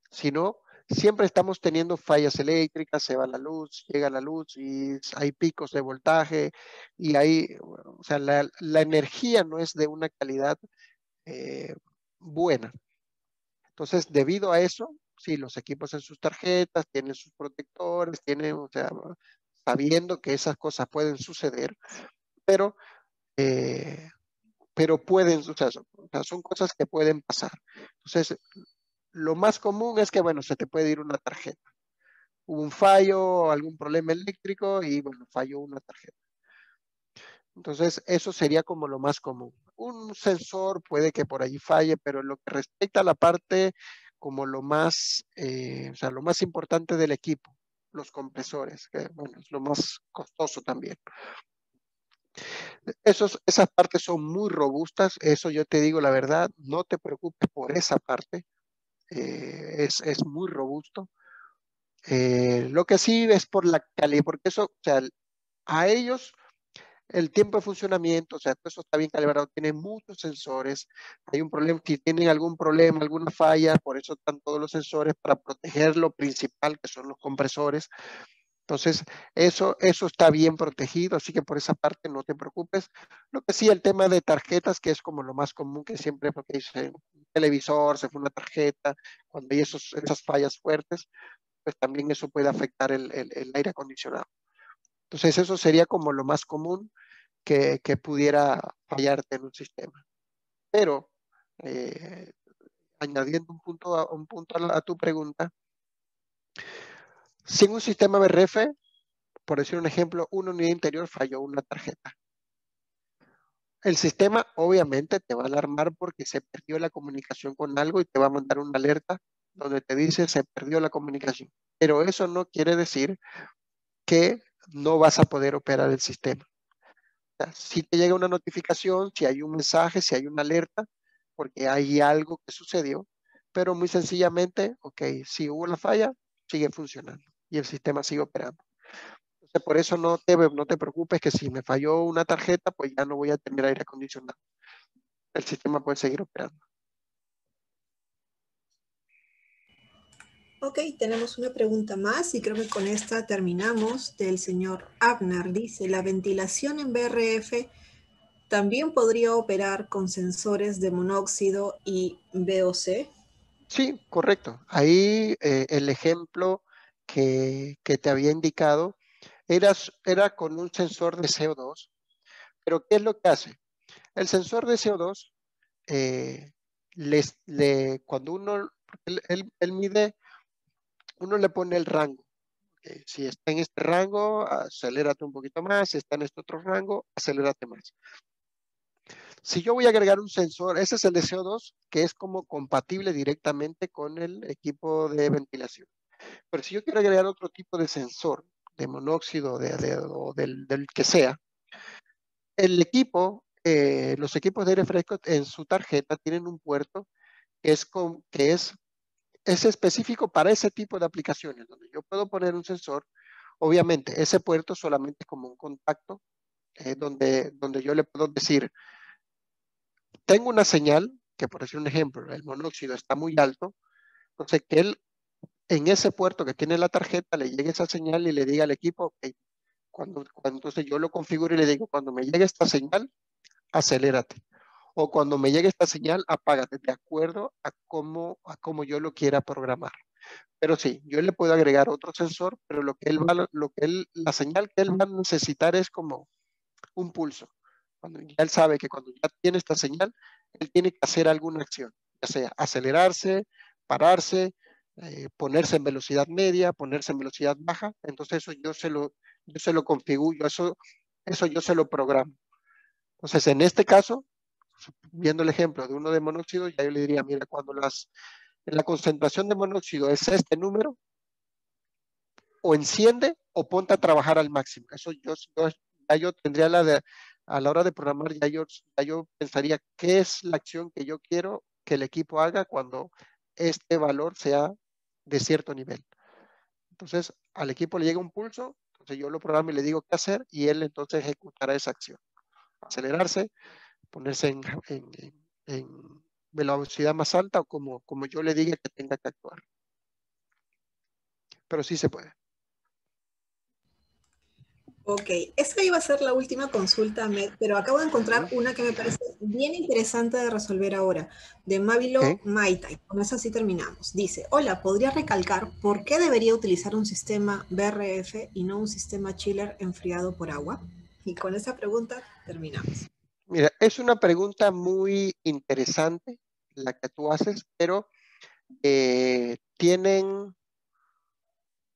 sino siempre estamos teniendo fallas eléctricas, se va la luz, llega la luz y hay picos de voltaje y o sea, la energía no es de una calidad eh, buena. Entonces, debido a eso, sí, los equipos en sus tarjetas tienen sus protectores, o sea, sabiendo que esas cosas pueden suceder, pero, eh, pero pueden, o sea, son cosas que pueden pasar. Entonces, lo más común es que, bueno, se te puede ir una tarjeta. Hubo un fallo, algún problema eléctrico y, bueno, falló una tarjeta. Entonces, eso sería como lo más común. Un sensor puede que por allí falle, pero en lo que respecta a la parte como o sea, lo más importante del equipo, los compresores, que bueno, es lo más costoso también. Esas partes son muy robustas, eso yo te digo la verdad, no te preocupes por esa parte, es muy robusto. Lo que sí es por la calidad, porque eso, o sea, a ellos el tiempo de funcionamiento, o sea, todo eso está bien calibrado, tiene muchos sensores, hay un problema, si tienen algún problema, alguna falla, por eso están todos los sensores para proteger lo principal, que son los compresores. Entonces, eso está bien protegido, así que por esa parte no te preocupes. Lo que sí, el tema de tarjetas, que es como lo más común que siempre, porque dice un televisor, se fue una tarjeta, cuando hay esas fallas fuertes, pues también eso puede afectar el aire acondicionado. Entonces, eso sería como lo más común que pudiera fallarte en un sistema. Pero, eh, añadiendo un punto a tu pregunta, si en un sistema BRF, por decir un ejemplo, una unidad interior falló una tarjeta. El sistema obviamente te va a alarmar porque se perdió la comunicación con algo y te va a mandar una alerta donde te dice se perdió la comunicación. Pero eso no quiere decir que no vas a poder operar el sistema. sea, si te llega una notificación, si hay un mensaje, si hay una alerta, porque hay algo que sucedió, pero muy sencillamente, ok, si hubo la falla, sigue funcionando y el sistema sigue operando. Entonces, por eso no te preocupes que si me falló una tarjeta, pues ya no voy a tener aire acondicionado. El sistema puede seguir operando. Ok, tenemos una pregunta más y creo que con esta terminamos. Del señor Abner. Dice, ¿la ventilación en BRF también podría operar con sensores de monóxido y VOC? Sí, correcto. Ahí el ejemplo que te había indicado era con un sensor de CO2, pero ¿qué es lo que hace? El sensor de CO2, eh, cuando él mide, uno le pone el rango. Si está en este rango, acelérate un poquito más. Si está en este otro rango, acelérate más. Si yo voy a agregar un sensor, ese es el de CO2, que es como compatible directamente con el equipo de ventilación. Pero si yo quiero agregar otro tipo de sensor, de monóxido o del que sea, el equipo, los equipos de aire fresco en su tarjeta tienen un puerto que es específico para ese tipo de aplicaciones, donde yo puedo poner un sensor. Obviamente, ese puerto solamente es como un contacto, donde yo le puedo decir, tengo una señal, que por decir un ejemplo, el monóxido está muy alto, entonces que él en ese puerto que tiene la tarjeta le llegue esa señal y le diga al equipo, ok, entonces yo lo configuro y le digo, cuando me llegue esta señal, acelérate. O cuando me llegue esta señal, apágate, de acuerdo a cómo yo lo quiera programar. Pero sí, yo le puedo agregar otro sensor, pero la señal que él va a necesitar es como un pulso. Cuando ya él sabe que cuando ya tiene esta señal, él tiene que hacer alguna acción, ya sea acelerarse, pararse, ponerse en velocidad media, ponerse en velocidad baja. Entonces eso yo se lo configuro, eso yo se lo programo. Entonces, en este caso, viendo el ejemplo de uno de monóxido, ya yo le diría, mira, cuando la concentración de monóxido es este número, o enciende o ponte a trabajar al máximo. Eso ya yo tendría a la hora de programar, ya yo pensaría qué es la acción que yo quiero que el equipo haga cuando este valor sea de cierto nivel. Entonces, al equipo le llega un pulso, entonces yo lo programo y le digo qué hacer y él entonces ejecutará esa acción. Acelerarse, ponerse en velocidad más alta o como yo le diga que tenga que actuar. Pero sí se puede. Ok, esa iba a ser la última consulta, Ahmed, pero acabo de encontrar una que me parece bien interesante de resolver ahora, de Mavilo Ok. Maitai. Con esa sí terminamos. Dice, hola, ¿podría recalcar por qué debería utilizar un sistema BRF y no un sistema chiller enfriado por agua? Y con esa pregunta terminamos. Mira, es una pregunta muy interesante la que tú haces, pero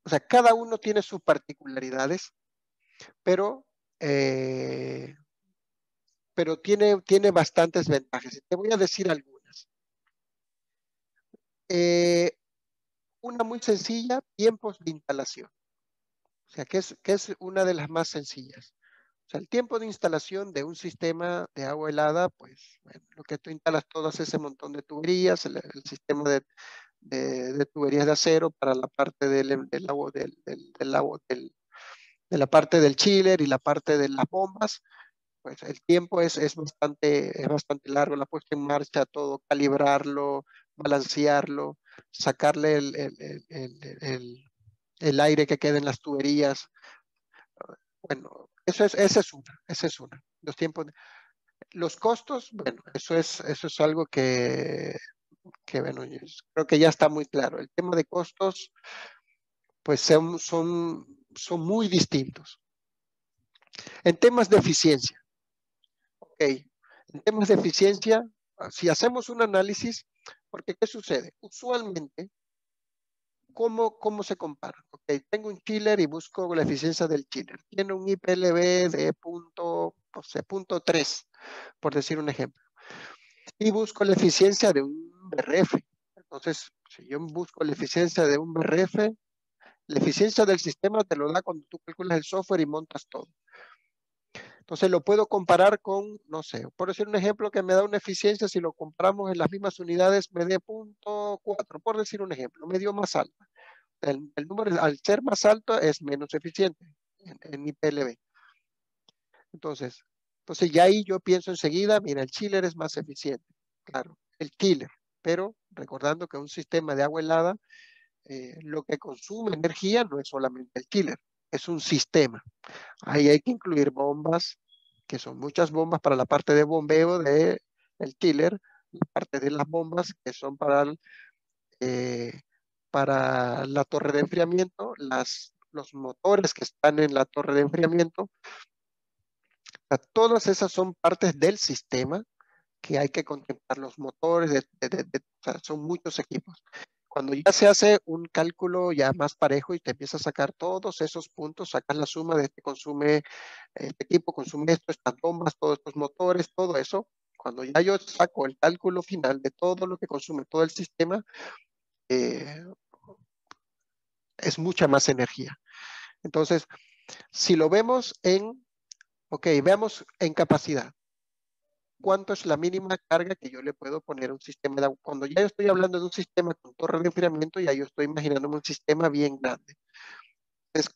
o sea, cada uno tiene sus particularidades, pero, eh, pero tiene bastantes ventajas. Y te voy a decir algunas. Eh, una muy sencilla, tiempos de instalación. O sea, que es una de las más sencillas. O sea, el tiempo de instalación de un sistema de agua helada, pues, bueno, lo que tú instalas todas ese montón de tuberías, el sistema de tuberías de acero para la parte del agua, de la parte del chiller y la parte de las bombas, pues el tiempo es bastante largo, la puesta en marcha, todo, calibrarlo, balancearlo, sacarle el aire que queda en las tuberías. Bueno, esa es una. Los costos, bueno, eso es algo que bueno, yo creo que ya está muy claro. El tema de costos, pues son muy distintos. En temas de eficiencia, ok, en temas de eficiencia, si hacemos un análisis, porque ¿qué sucede? Usualmente, ¿cómo se compara? Ok, tengo un chiller y busco la eficiencia del chiller. Tiene un IPLB de no sé, punto 3, por decir un ejemplo. Y busco la eficiencia de un BRF. Entonces, si yo busco la eficiencia de un BRF, la eficiencia del sistema te lo da cuando tú calculas el software y montas todo. Entonces lo puedo comparar con, no sé, por decir un ejemplo que me da una eficiencia, si lo compramos en las mismas unidades, me dé 0.4, por decir un ejemplo, me dio más alta. El número, al ser más alto, es menos eficiente en mi PLB. Entonces ya ahí yo pienso enseguida, mira, el chiller es más eficiente. Claro, el chiller, pero recordando que un sistema de agua helada, lo que consume energía no es solamente el chiller, es un sistema. Ahí hay que incluir bombas, que son muchas bombas para la parte de bombeo del chiller, la parte de las bombas que son para la torre de enfriamiento, los motores que están en la torre de enfriamiento. O sea, todas esas son partes del sistema que hay que contemplar, los motores, o sea, son muchos equipos. Cuando ya se hace un cálculo ya más parejo y te empiezas a sacar todos esos puntos, sacas la suma de este consume, este equipo consume esto, estas bombas, todos estos motores, todo eso. Cuando ya yo saco el cálculo final de todo lo que consume todo el sistema, eh, es mucha más energía. Entonces, si lo vemos veamos en capacidad. ¿Cuánto es la mínima carga que yo le puedo poner a un sistema de agua? Cuando ya yo estoy hablando de un sistema con torre de enfriamiento, ya yo estoy imaginándome un sistema bien grande. Entonces,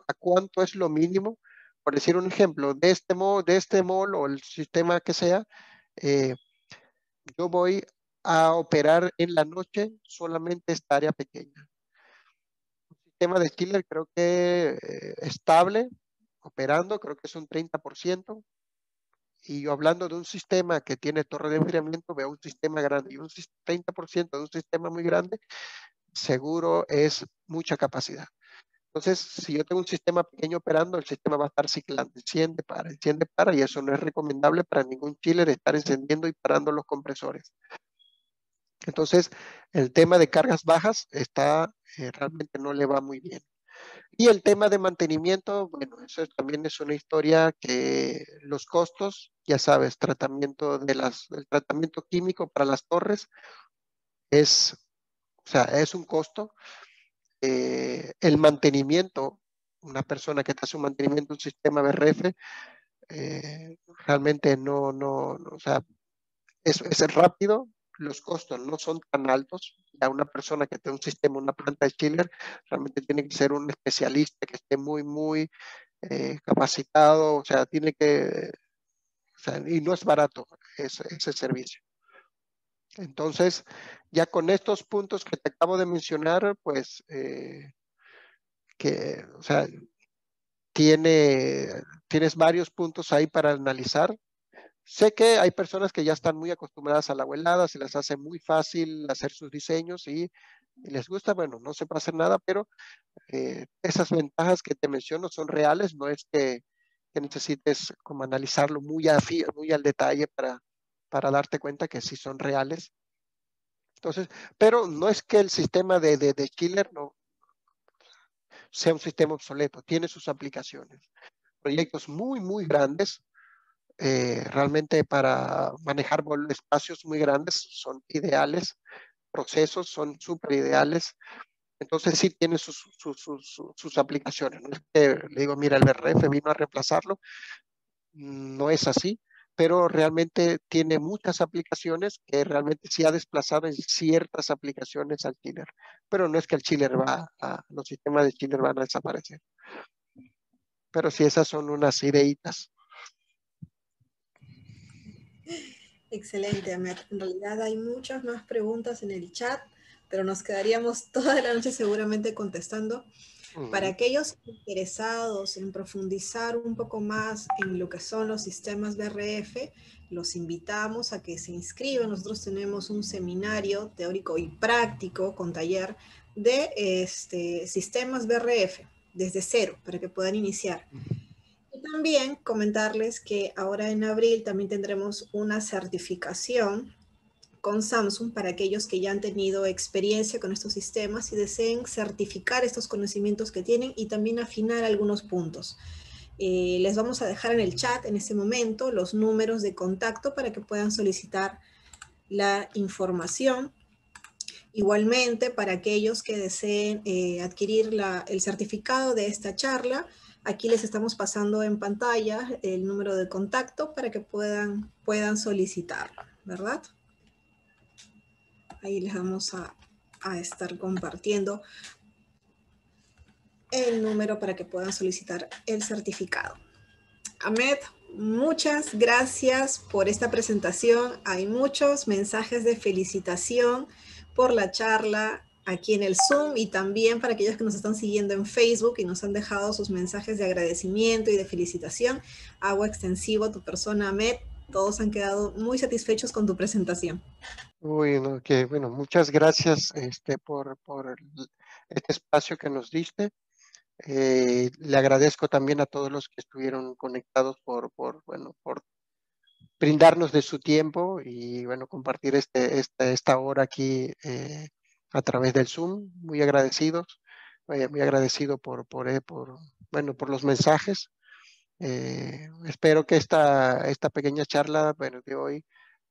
¿a cuánto es lo mínimo? Por decir un ejemplo, de este mall o el sistema que sea, eh, yo voy a operar en la noche solamente esta área pequeña. Un sistema de chiller creo que estable, operando, creo que es un 30%. Y yo hablando de un sistema que tiene torre de enfriamiento, veo un sistema grande y un 30% de un sistema muy grande, seguro es mucha capacidad. Entonces, si yo tengo un sistema pequeño operando, el sistema va a estar ciclando, enciende, para, y eso no es recomendable para ningún chiller estar encendiendo y parando los compresores. Entonces, el tema de cargas bajas realmente no le va muy bien. Y el tema de mantenimiento, bueno, eso también es una historia que los costos, ya sabes, el tratamiento químico para las torres es un costo. El mantenimiento, una persona que te hace un mantenimiento de un sistema BRF, realmente o sea, es rápido, los costos no son tan altos. A una persona que tenga un sistema, una planta de chiller, realmente tiene que ser un especialista que esté muy, muy capacitado, o sea, y no es barato ese servicio. Entonces, ya con estos puntos que te acabo de mencionar, pues, o sea, tienes varios puntos ahí para analizar. Sé que hay personas que ya están muy acostumbradas a la helada, se les hace muy fácil hacer sus diseños y les gusta, bueno, no se puede hacer nada, pero esas ventajas que te menciono son reales, no es que necesites como analizarlo muy al detalle para darte cuenta que sí son reales. Entonces, pero no es que el sistema de chiller no sea un sistema obsoleto, tiene sus aplicaciones. Proyectos muy, muy grandes, realmente para manejar espacios muy grandes son ideales, procesos son súper ideales. Entonces sí tiene sus aplicaciones. No es que le digo, mira, el BRF vino a reemplazarlo. No es así, pero realmente tiene muchas aplicaciones que realmente sí ha desplazado en ciertas aplicaciones al chiller. Pero no es que los sistemas de chiller van a desaparecer. Pero sí, esas son unas ideitas. Excelente, Amet. En realidad hay muchas más preguntas en el chat, pero nos quedaríamos toda la noche seguramente contestando. Para aquellos interesados en profundizar un poco más en lo que son los sistemas BRF, los invitamos a que se inscriban. Nosotros tenemos un seminario teórico y práctico con taller de sistemas BRF desde cero para que puedan iniciar. Y también comentarles que ahora en abril también tendremos una certificación con Samsung para aquellos que ya han tenido experiencia con estos sistemas y deseen certificar estos conocimientos que tienen y también afinar algunos puntos. Les vamos a dejar en el chat en este momento los números de contacto para que puedan solicitar la información. Igualmente, para aquellos que deseen adquirir el certificado de esta charla, Aquí les estamos pasando en pantalla el número de contacto para que puedan solicitarlo, ¿verdad? Ahí les vamos a estar compartiendo el número para que puedan solicitar el certificado. Ahmed, muchas gracias por esta presentación. Hay muchos mensajes de felicitación por la charla aquí en el Zoom y también para aquellos que nos están siguiendo en Facebook y nos han dejado sus mensajes de agradecimiento y de felicitación. Hago extensivo a tu persona, Ahmed. Todos han quedado muy satisfechos con tu presentación. Bueno, bueno, muchas gracias por este espacio que nos diste. Le agradezco también a todos los que estuvieron conectados por brindarnos de su tiempo y bueno, compartir esta hora aquí a través del Zoom. Muy agradecidos, muy agradecido por los mensajes. Espero que esta pequeña charla, bueno, de hoy,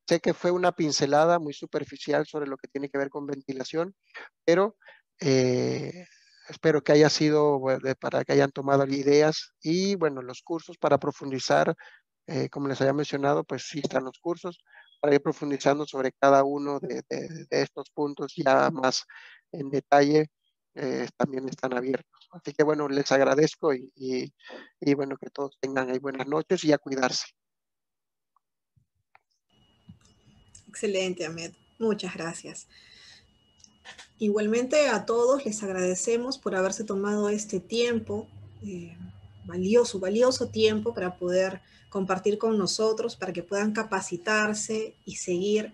sé que fue una pincelada muy superficial sobre lo que tiene que ver con ventilación, pero espero que haya sido para que hayan tomado ideas y bueno, los cursos para profundizar, como les había mencionado, pues sí están los cursos para ir profundizando sobre cada uno de estos puntos ya más en detalle, también están abiertos. Así que bueno, les agradezco y bueno, que todos tengan ahí buenas noches y a cuidarse. Excelente, Ahmed. Muchas gracias. Igualmente a todos les agradecemos por haberse tomado este tiempo, valioso tiempo para poder compartir con nosotros, para que puedan capacitarse y seguir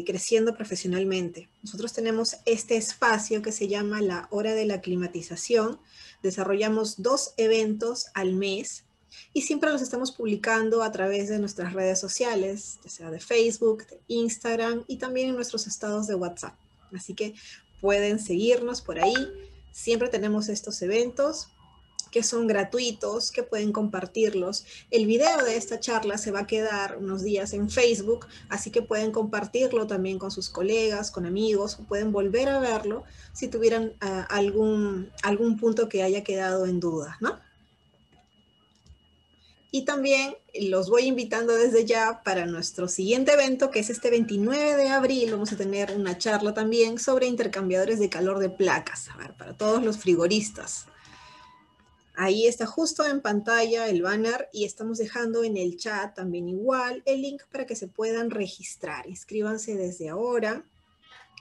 creciendo profesionalmente. Nosotros tenemos este espacio que se llama la Hora de la Climatización. Desarrollamos 2 eventos al mes y siempre los estamos publicando a través de nuestras redes sociales, ya sea de Facebook, de Instagram y también en nuestros estados de WhatsApp. Así que pueden seguirnos por ahí. Siempre tenemos estos eventos que son gratuitos, que pueden compartirlos. El video de esta charla se va a quedar unos días en Facebook, así que pueden compartirlo también con sus colegas, con amigos, o pueden volver a verlo si tuvieran algún punto que haya quedado en duda, ¿no? Y también los voy invitando desde ya para nuestro siguiente evento, que es este 29 de abril. Vamos a tener una charla también sobre intercambiadores de calor de placas, a ver, para todos los frigoristas. Ahí está justo en pantalla el banner y estamos dejando en el chat también igual el link para que se puedan registrar. Inscríbanse desde ahora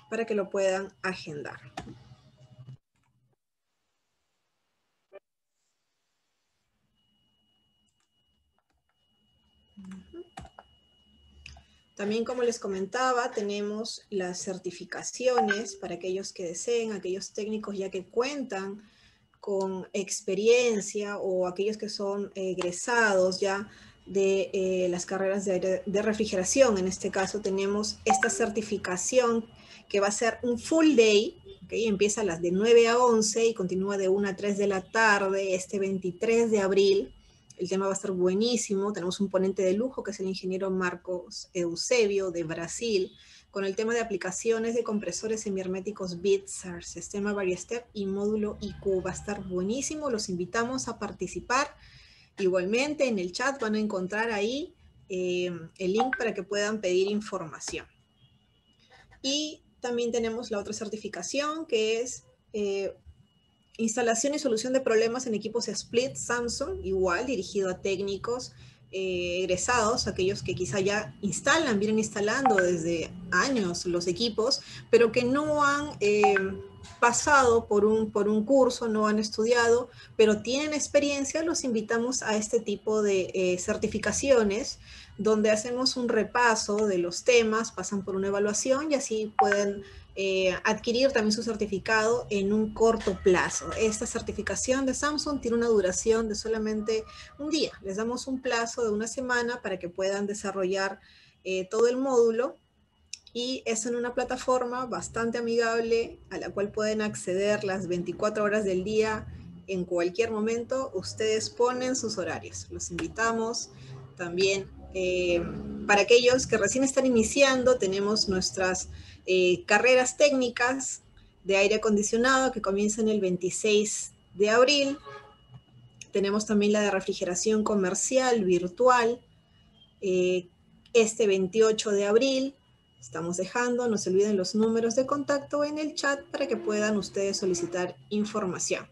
para que lo puedan agendar. También, como les comentaba, tenemos las certificaciones para aquellos que deseen, aquellos técnicos ya que cuentan con experiencia o aquellos que son egresados ya de las carreras de refrigeración. En este caso tenemos esta certificación que va a ser un full day, ¿okay? Empieza a las de 9 a 11 y continúa de 1 a 3 de la tarde, este 23 de abril. El tema va a estar buenísimo. Tenemos un ponente de lujo que es el ingeniero Marcos Eusebio de Brasil, con el tema de aplicaciones de compresores semiherméticos BITSAR, sistema Variostep y módulo IQ. Va a estar buenísimo. Los invitamos a participar. Igualmente en el chat van a encontrar ahí el link para que puedan pedir información. Y también tenemos la otra certificación que es instalación y solución de problemas en equipos split Samsung, igual dirigido a técnicos egresados, aquellos que quizá ya vienen instalando desde años los equipos, pero que no han pasado por un curso, no han estudiado, pero tienen experiencia. Los invitamos a este tipo de certificaciones donde hacemos un repaso de los temas, pasan por una evaluación y así pueden adquirir también su certificado en un corto plazo. Esta certificación de Samsung tiene una duración de solamente un día. Les damos un plazo de una semana para que puedan desarrollar todo el módulo y es en una plataforma bastante amigable a la cual pueden acceder las 24 horas del día en cualquier momento. Ustedes ponen sus horarios. Los invitamos también. Para aquellos que recién están iniciando, tenemos nuestras carreras técnicas de aire acondicionado que comienzan el 26 de abril. Tenemos también la de refrigeración comercial virtual, este 28 de abril. Estamos dejando, no se olviden los números de contacto en el chat para que puedan ustedes solicitar información.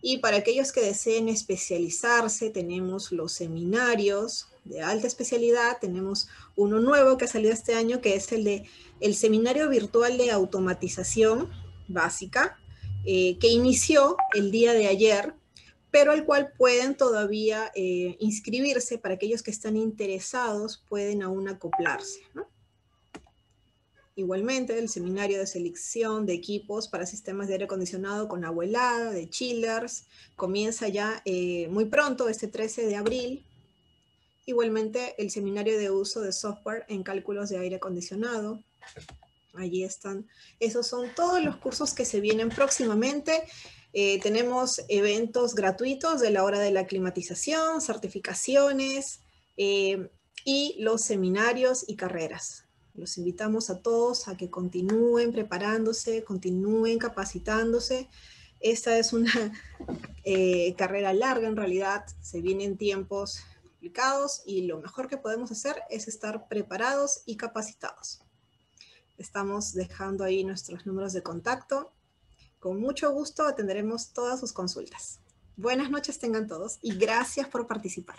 Y para aquellos que deseen especializarse, tenemos los seminarios de alta especialidad. Tenemos uno nuevo que ha salido este año, que es el seminario virtual de automatización básica, que inició el día de ayer, pero al cual pueden todavía inscribirse. Para aquellos que están interesados, pueden aún acoplarse, ¿no? Igualmente, el seminario de selección de equipos para sistemas de aire acondicionado con agua helada, de chillers, comienza ya muy pronto, este 13 de abril. Igualmente, el seminario de uso de software en cálculos de aire acondicionado. Allí están. Esos son todos los cursos que se vienen próximamente. Tenemos eventos gratuitos de la hora de la climatización, certificaciones y los seminarios y carreras. Los invitamos a todos a que continúen preparándose, continúen capacitándose. Esta es una carrera larga en realidad, se vienen tiempos complicados y lo mejor que podemos hacer es estar preparados y capacitados. Estamos dejando ahí nuestros números de contacto. Con mucho gusto atenderemos todas sus consultas. Buenas noches tengan todos y gracias por participar.